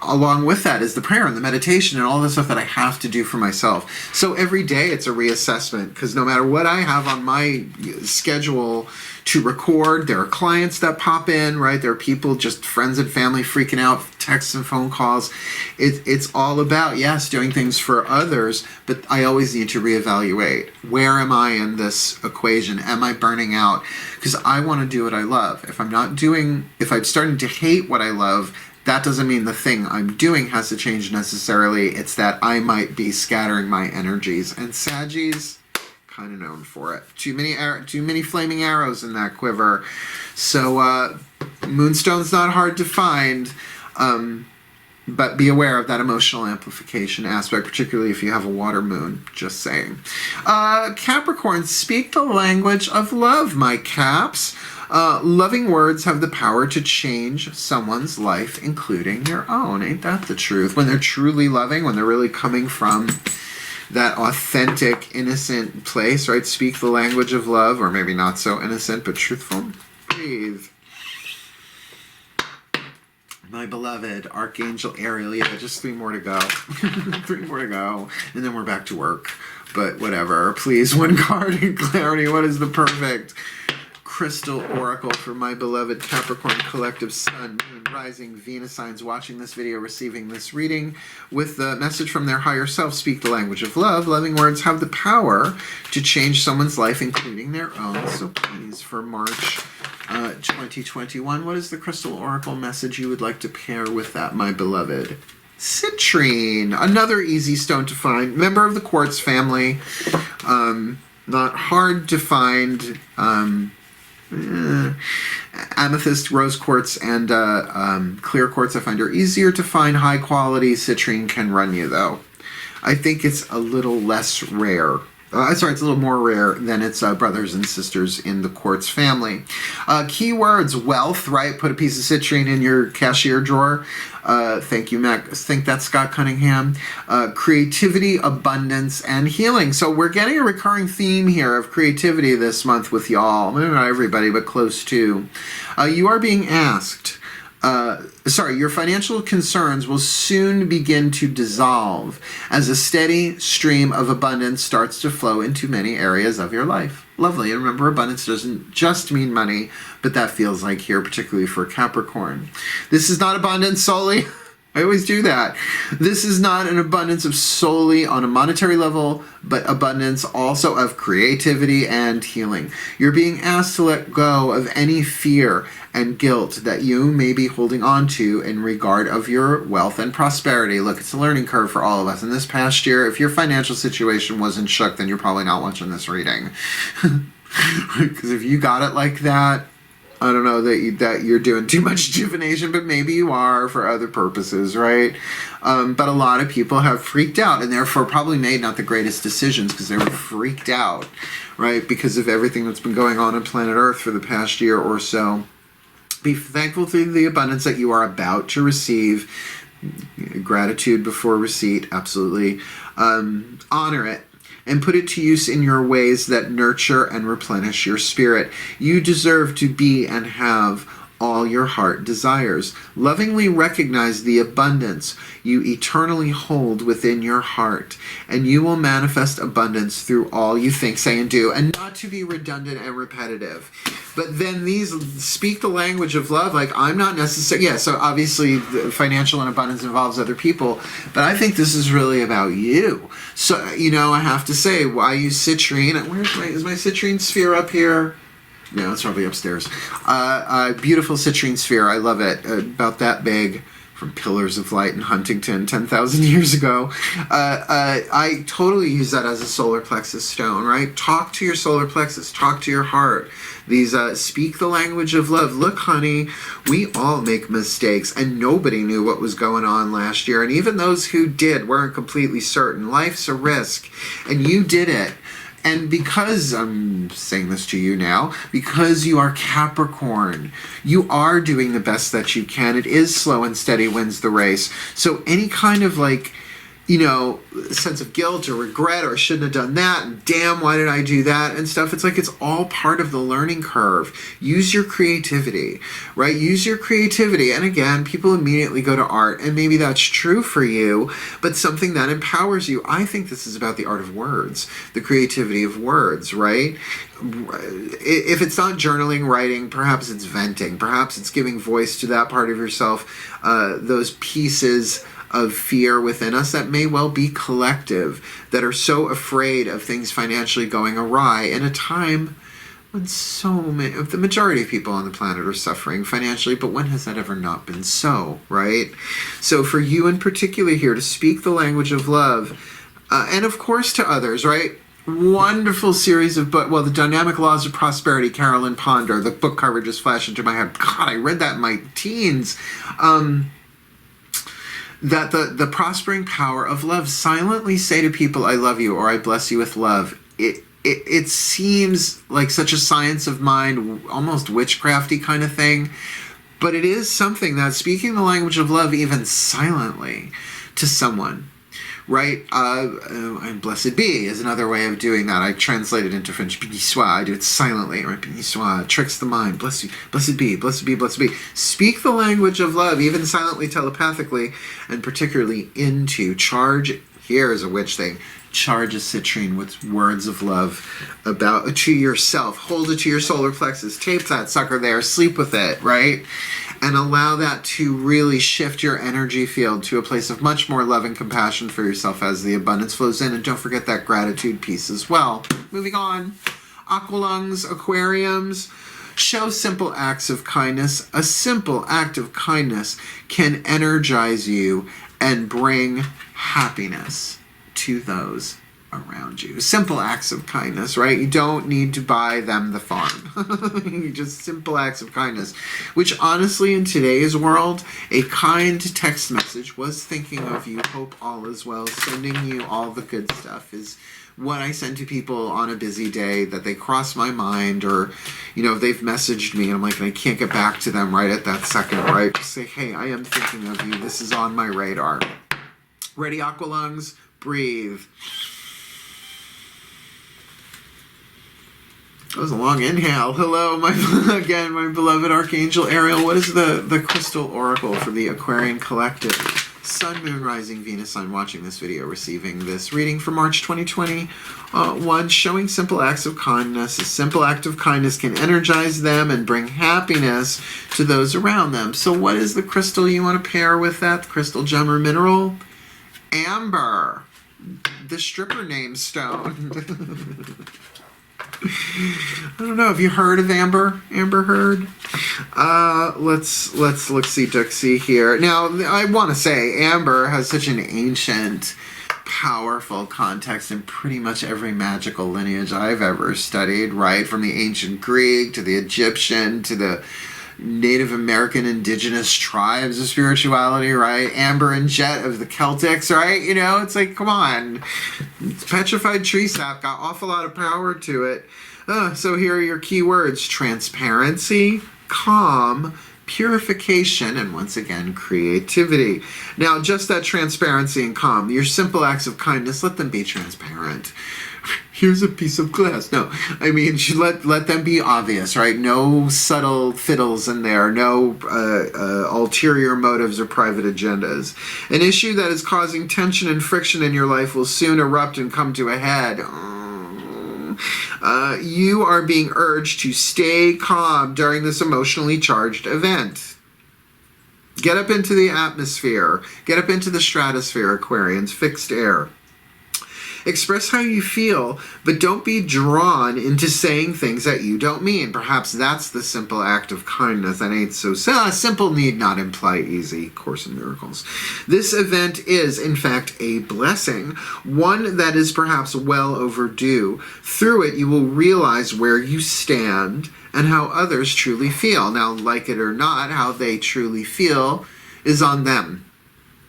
along with that is the prayer and the meditation and all the stuff that I have to do for myself. So every day it's a reassessment, because no matter what I have on my schedule to record, there are clients that pop in, right? There are people, just friends and family freaking out, texts and phone calls. It's all about, yes, doing things for others, but I always need to reevaluate. Where am I in this equation? Am I burning out? Because I want to do what I love. If I'm starting to hate what I love, that doesn't mean the thing I'm doing has to change necessarily. It's that I might be scattering my energies. And Saggies, kind of known for it. Too many flaming arrows in that quiver. So Moonstone's not hard to find. But be aware of that emotional amplification aspect, particularly if you have a water moon, just saying. Capricorn, speak the language of love, my Caps. Loving words have the power to change someone's life, including your own. Ain't that the truth? When they're truly loving, when they're really coming from that authentic, innocent place, right? Speak the language of love, or maybe not so innocent, but truthful. Breathe. My beloved Archangel Ariel. Yeah, just 3 more to go. 3 more to go. And then we're back to work. But whatever. Please, one card in clarity. What is the perfect crystal oracle for my beloved Capricorn collective sun, moon, rising, Venus signs watching this video, receiving this reading with the message from their higher self? Speak the language of love. Loving words have the power to change someone's life, including their own. So please, for March 2021, what is the crystal oracle message you would like to pair with that, my beloved? Citrine, another easy stone to find, member of the quartz family. Not hard to find. Amethyst, rose quartz, and clear quartz I find are easier to find. High quality citrine can run you, though. I think it's a little less rare. It's a little more rare than its brothers and sisters in the quartz family. Keywords, wealth, right? Put a piece of citrine in your cashier drawer. Thank you, Mac. I think that's Scott Cunningham. Creativity, abundance, and healing. So we're getting a recurring theme here of creativity this month with y'all. Maybe not everybody, but close to. You are being asked. Your financial concerns will soon begin to dissolve as a steady stream of abundance starts to flow into many areas of your life. Lovely. And remember, abundance doesn't just mean money, but that feels like here, particularly for Capricorn. This is not abundance solely. I always do that. This is not an abundance of solely on a monetary level, but abundance also of creativity and healing. You're being asked to let go of any fear and guilt that you may be holding on to in regard of your wealth and prosperity. Look, it's a learning curve for all of us. In this past year, if your financial situation wasn't shook, then you're probably not watching this reading. Because if you got it like that, I don't know that you're doing too much divination, but maybe you are for other purposes, right? But a lot of people have freaked out and therefore probably made not the greatest decisions because they were freaked out, right? Because of everything that's been going on planet Earth for the past year or so. Be thankful for the abundance that you are about to receive. Gratitude before receipt, absolutely. Honor it and put it to use in your ways that nurture and replenish your spirit. You deserve to be and have all your heart desires. Lovingly recognize the abundance you eternally hold within your heart, and you will manifest abundance through all you think, say, and do. And not to be redundant and repetitive, but then these speak the language of love. Like, I'm not necessarily, yeah, so obviously the financial and abundance involves other people, but I think this is really about you. So, I have to say, why use citrine? Is my citrine sphere up here? No, it's probably upstairs. Beautiful citrine sphere. I love it. About that big, from Pillars of Light in Huntington 10,000 years ago. I totally use that as a solar plexus stone, right? Talk to your solar plexus. Talk to your heart. These speak the language of love. Look, honey, we all make mistakes, and nobody knew what was going on last year. And even those who did weren't completely certain. Life's a risk, and you did it. And because, I'm saying this to you now, because you are Capricorn, you are doing the best that you can. It is slow and steady wins the race. So any kind of sense of guilt or regret or shouldn't have done that, and damn, why did I do that and stuff, it's like it's all part of the learning curve. Use your creativity, right? Use your creativity. And again, people immediately go to art, and maybe that's true for you, but something that empowers you. I think this is about the art of words, the creativity of words, right? If it's not journaling, writing, perhaps it's venting, perhaps it's giving voice to that part of yourself, those pieces of fear within us that may well be collective, that are so afraid of things financially going awry in a time when the majority of people on the planet are suffering financially. But when has that ever not been so, right? So for you in particular here, to speak the language of love, and of course to others, right? Wonderful series of books. Well, The Dynamic Laws of Prosperity, Carolyn Ponder. The book cover just flashed into my head. God, I read that in my teens. that the prospering power of love, silently say to people, I love you, or I bless you with love. It seems like such a science of mind, almost witchcrafty kind of thing, but it is something that speaking the language of love even silently to someone, right? And blessed be is another way of doing that. I translate it into French, béni soit. I do it silently, right? Béni soit, tricks the mind. Bless you, blessed be, blessed be, blessed be. Speak the language of love, even silently, telepathically, and particularly into charge. Here's a witch thing. Charge a citrine with words of love about to yourself. Hold it to your solar plexus. Tape that sucker there. Sleep with it, right? And allow that to really shift your energy field to a place of much more love and compassion for yourself as the abundance flows in. And don't forget that gratitude piece as well. Moving on. Aqualungs, aquariums. Show simple acts of kindness. A simple act of kindness can energize you and bring happiness to those around you. Simple acts of kindness, right? You don't need to buy them the farm. Just simple acts of kindness, which honestly in today's world, a kind text message was thinking of you, hope all is well, sending you all the good stuff is what I send to people on a busy day that they cross my mind, or, you know, they've messaged me and I'm like, and I can't get back to them right at that second, right? Just say, hey, I am thinking of you. This is on my radar. Ready, Aqualungs? Breathe. That was a long inhale. Hello, my beloved Archangel Ariel. What is the crystal oracle for the Aquarian collective? Sun, Moon, Rising, Venus. I'm watching this video, receiving this reading for March 2021. Showing simple acts of kindness. A simple act of kindness can energize them and bring happiness to those around them. So what is the crystal you want to pair with that? The crystal, gem, or mineral? Amber. The stripper name stone. I don't know. Have you heard of Amber? Amber Heard? Let's look-see here. Now, I want to say Amber has such an ancient, powerful context in pretty much every magical lineage I've ever studied, right? From the ancient Greek to the Egyptian to the Native American indigenous tribes of spirituality, right? Amber and jet of the Celtics, right? You know, it's like, come on. It's petrified tree sap, got awful lot of power to it. So here are your key words. Transparency, calm, purification, and once again, creativity. Now, just that transparency and calm, your simple acts of kindness, let them be transparent. Here's a piece of glass. No, I mean, let them be obvious, right? No subtle fiddles in there. No ulterior motives or private agendas. An issue that is causing tension and friction in your life will soon erupt and come to a head. You are being urged to stay calm during this emotionally charged event. Get up into the atmosphere. Get up into the stratosphere, Aquarians. Fixed air. Express how you feel, but don't be drawn into saying things that you don't mean. Perhaps that's the simple act of kindness. That ain't so simple need not imply easy. Course in Miracles. This event is, in fact, a blessing, one that is perhaps well overdue. Through it, you will realize where you stand and how others truly feel. Now, like it or not, how they truly feel is on them.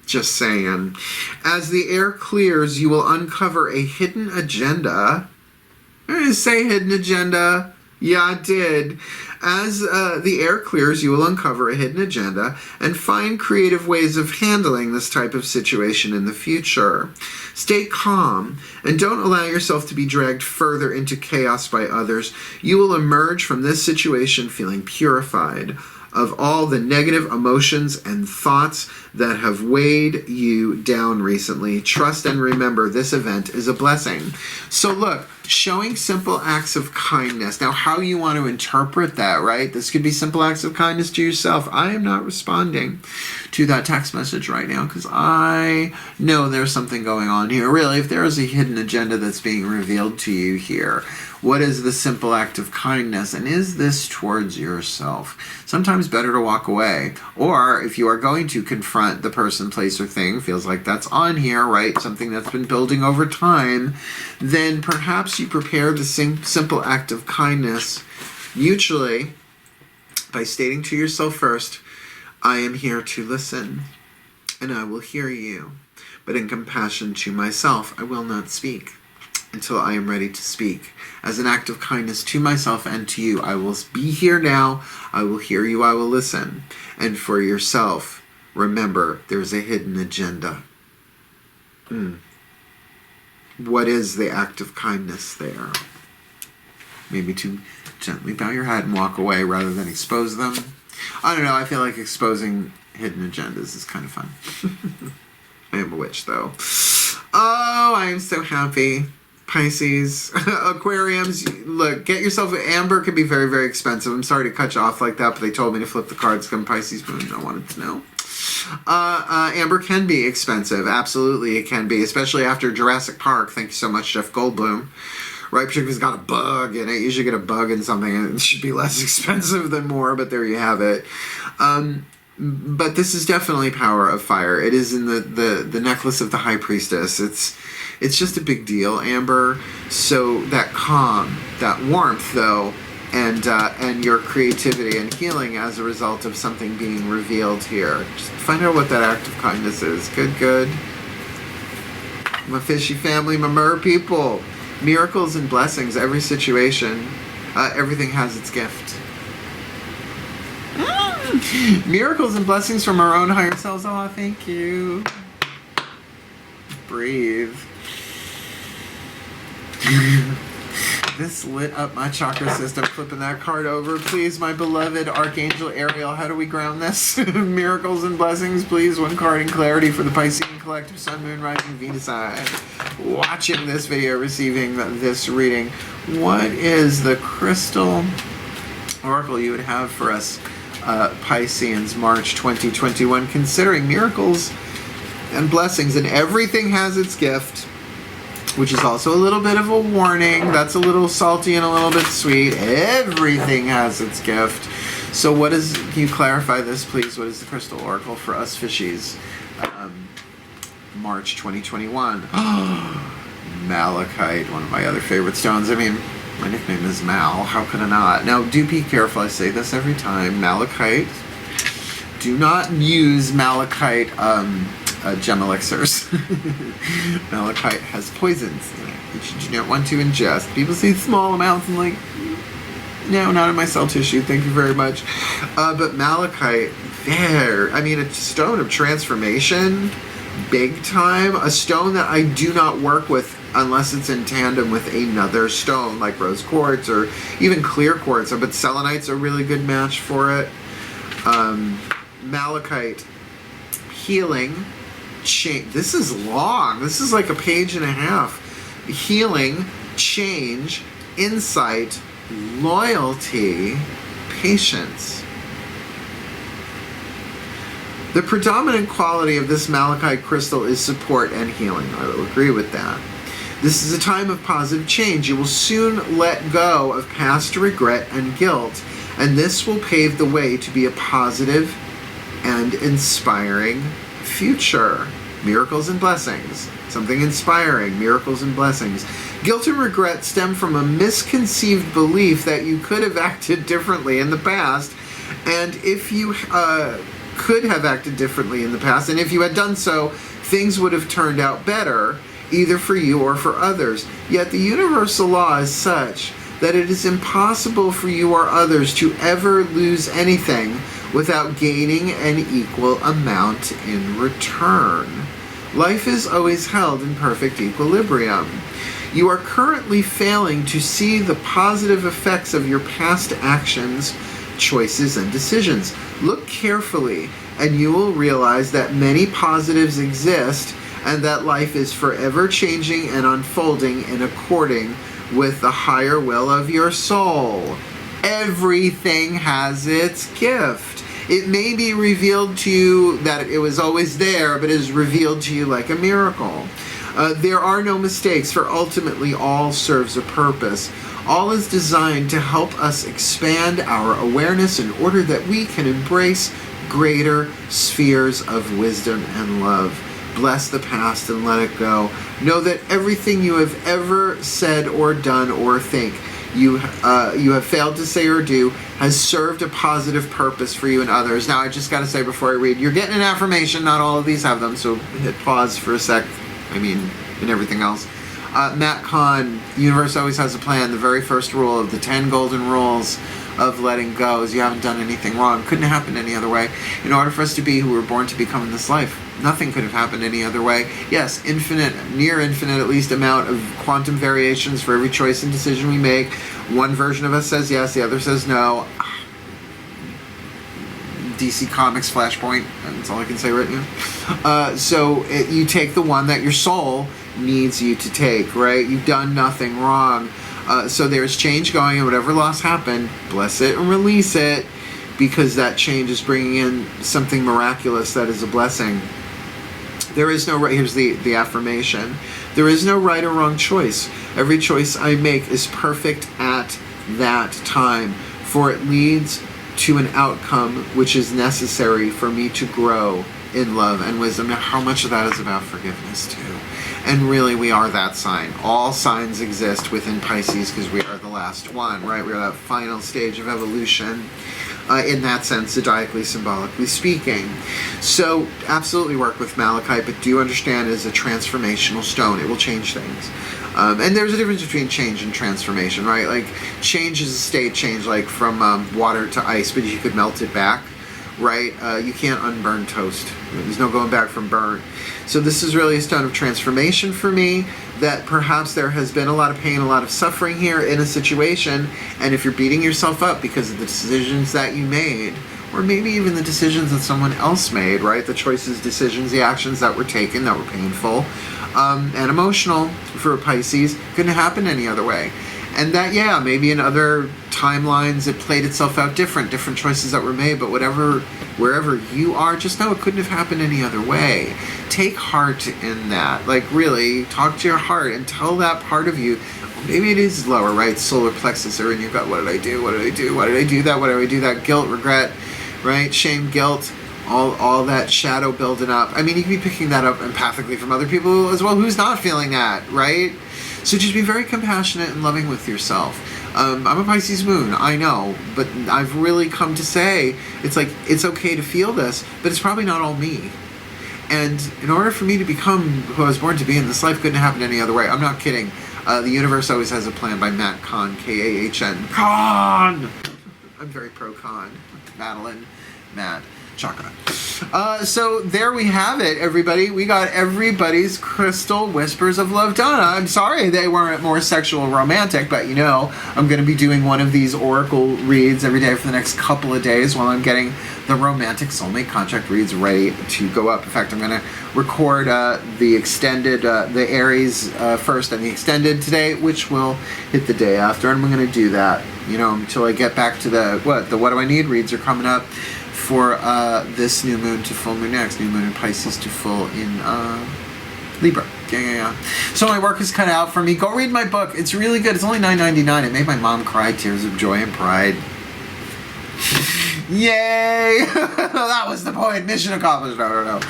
Just saying. As the air clears, you will uncover a hidden agenda. I didn't say hidden agenda. Yeah, I did. As the air clears, you will uncover a hidden agenda and find creative ways of handling this type of situation in the future. Stay calm and don't allow yourself to be dragged further into chaos by others. You will emerge from this situation feeling purified of all the negative emotions and thoughts that have weighed you down recently. Trust and remember, this event is a blessing. So look, showing simple acts of kindness. Now, how you want to interpret that, right? This could be simple acts of kindness to yourself. I am not responding to that text message right now because I know there's something going on here. Really, if there is a hidden agenda that's being revealed to you here, what is the simple act of kindness? And is this towards yourself? Sometimes better to walk away. Or if you are going to confront the person, place, or thing, feels like that's on here, right? Something that's been building over time, then perhaps you prepare the simple act of kindness mutually by stating to yourself first, I am here to listen. and I will hear you. But in compassion to myself, I will not speak until I am ready to speak. As an act of kindness to myself and to you, I will be here now. I will hear you. I will listen. And for yourself, remember, there's a hidden agenda. What is the act of kindness there? Maybe to gently bow your head and walk away rather than expose them. I don't know. I feel like exposing hidden agendas is kind of fun. I am a witch, though. Oh, I am so happy. Pisces, Aquariums, look, get yourself, amber can be very, very expensive. I'm sorry to cut you off like that, but they told me to flip the cards. Come Pisces moon, I wanted to know. Amber can be expensive. Absolutely, it can be, especially after Jurassic Park. Thank you so much, Jeff Goldblum. Right, particularly if it's got a bug in it. You usually get a bug in something, and it should be less expensive than more, but there you have it. But this is definitely power of fire. It is in the necklace of the High Priestess. It's just a big deal, Amber. So that calm, that warmth, though, and your creativity and healing as a result of something being revealed here. Just find out what that act of kindness is. Good. My fishy family, my mer people. Miracles and blessings, every situation. Everything has its gift. Miracles and blessings from our own higher selves. Oh, thank you. Breathe. This lit up my chakra system. Flipping that card over. Please, my beloved Archangel Ariel, how do we ground this? Miracles and blessings, please. One card in clarity for the Piscean collective, Sun, Moon, Rising, Venus sign. Watching this video, receiving this reading. What is the crystal oracle you would have for us, Pisceans, March 2021, considering miracles and blessings, and everything has its gift, which is also a little bit of a warning. That's a little salty and a little bit sweet. Everything has its gift. So what is, can you clarify this, please? What is the crystal oracle for us fishies? March 2021. Malachite, one of my other favorite stones. I mean, my nickname is Mal. How could I not? Now, do be careful. I say this every time. Malachite. Do not use malachite gem elixirs. Malachite has poisons in it, which you do not want to ingest. People see small amounts and like, no, not in my cell tissue. Thank you very much. But malachite, there. I mean, a stone of transformation, big time. A stone that I do not work with unless it's in tandem with another stone, like rose quartz or even clear quartz. But selenite's a really good match for it. Malachite, healing. This is long. This is like a page and a half. Healing, change, insight, loyalty, patience. The predominant quality of this malachite crystal is support and healing. I will agree with that. This is a time of positive change. You will soon let go of past regret and guilt, and this will pave the way to be a positive and inspiring future. Miracles and blessings. Something inspiring. Miracles and blessings. Guilt and regret stem from a misconceived belief that you could have acted differently in the past, and if you could have acted differently in the past, and if you had done so, things would have turned out better, either for you or for others. Yet the universal law is such that it is impossible for you or others to ever lose anything without gaining an equal amount in return. Life is always held in perfect equilibrium. You are currently failing to see the positive effects of your past actions, choices, and decisions. Look carefully, and you will realize that many positives exist, and that life is forever changing and unfolding in according with the higher will of your soul. Everything has its gift. It may be revealed to you that it was always there, but it is revealed to you like a miracle. There are no mistakes, for ultimately all serves a purpose. All is designed to help us expand our awareness in order that we can embrace greater spheres of wisdom and love. Bless the past and let it go. Know that everything you have ever said or done or think you have failed to say or do has served a positive purpose for you and others. Now, I just got to say before I read, you're getting an affirmation. Not all of these have them, so hit pause for a sec. I mean, and everything else. Matt Kahn, universe always has a plan. The very first rule of the 10 golden rules of letting go is you haven't done anything wrong. Couldn't have happened any other way. In order for us to be who we're born to become in this life, nothing could have happened any other way. Yes, infinite, near infinite at least amount of quantum variations for every choice and decision we make. One version of us says yes, the other says no. DC Comics Flashpoint, that's all I can say right now. You take the one that your soul needs you to take, right? You've done nothing wrong. So there's change going, and whatever loss happened, bless it and release it, because that change is bringing in something miraculous that is a blessing. There is no right, here's the affirmation. There is no right or wrong choice. Every choice I make is perfect at that time, for it leads to an outcome which is necessary for me to grow in love and wisdom. Now, how much of that is about forgiveness too? And really, we are that sign. All signs exist within Pisces because we are the last one, right? We're that final stage of evolution. In that sense, zodiacally, symbolically speaking. So absolutely work with Malachite, but do understand it is a transformational stone. It will change things. And there's a difference between change and transformation, right? Like, change is a state change, like from water to ice, but you could melt it back, right? You can't unburn toast. There's no going back from burn. So this is really a stone of transformation for me, that perhaps there has been a lot of pain, a lot of suffering here in a situation, and if you're beating yourself up because of the decisions that you made, or maybe even the decisions that someone else made, right? The choices, decisions, the actions that were taken that were painful and emotional for Pisces, couldn't happen any other way. And that, yeah, maybe in other timelines it played itself out different choices that were made, but wherever you are, just know it couldn't have happened any other way. Take heart in that. Like, really, talk to your heart and tell that part of you, maybe it is lower, right? Solar plexus or in your gut. What did I do? What did I do? Why did I do that? Why did I do that? Guilt, regret, right? Shame, guilt, all that shadow building up. I mean, you can be picking that up empathically from other people as well who's not feeling that, right? So just be very compassionate and loving with yourself. I'm a Pisces moon, I know, but I've really come to say, it's like, it's okay to feel this, but it's probably not all me. And in order for me to become who I was born to be in this life, couldn't happen any other way. I'm not kidding. The universe always has a plan, by Matt Kahn, K-A-H-N. Kahn! I'm very pro-Kahn. Madeline, Matt, Chakra. So there we have it, everybody. We got everybody's crystal whispers of love done. I'm sorry they weren't more sexual romantic, but you know, I'm going to be doing one of these oracle reads every day for the next couple of days while I'm getting the romantic soulmate contract reads ready to go up. In fact, I'm going to record the extended, the Aries first and the extended today, which will hit the day after, and I'm going to do that, you know, until I get back to the what do I need reads are coming up for this new moon to full moon next. New moon in Pisces to full in Libra. Yeah. So my work is cut out for me. Go read my book. It's really good. It's only $9.99. It made my mom cry tears of joy and pride. Yay! That was the point. Mission accomplished. No.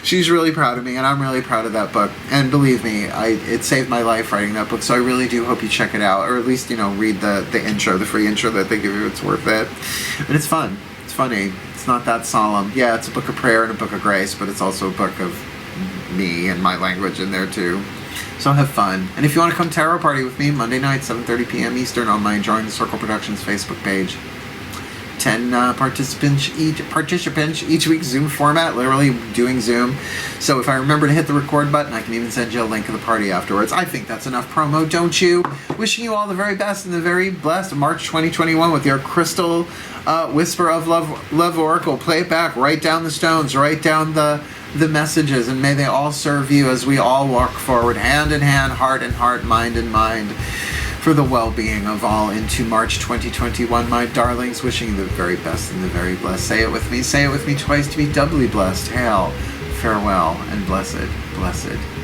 She's really proud of me, and I'm really proud of that book. And believe me, it saved my life writing that book, so I really do hope you check it out, or at least, you know, read the intro, the free intro that they give you. It's worth it. And it's fun. It's funny. It's not that solemn. Yeah, it's a book of prayer and a book of grace, but it's also a book of me and my language in there too. So have fun. And if you want to come tarot party with me, Monday night, 7:30 p.m. Eastern on my Drawing the Circle Productions Facebook page. 10 participants each week, Zoom format, literally doing Zoom. So if I remember to hit the record button, I can even send you a link of the party afterwards. I think that's enough promo, don't you? Wishing you all the very best and the very blessed of March 2021 with your crystal whisper of love oracle. Play it back, write down the stones, write down the messages, and may they all serve you as we all walk forward, hand in hand, heart in heart, mind in mind, for the well-being of all into March 2021, my darlings, wishing you the very best and the very blessed. Say it with me twice to be doubly blessed. Hail, farewell, and blessed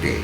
be.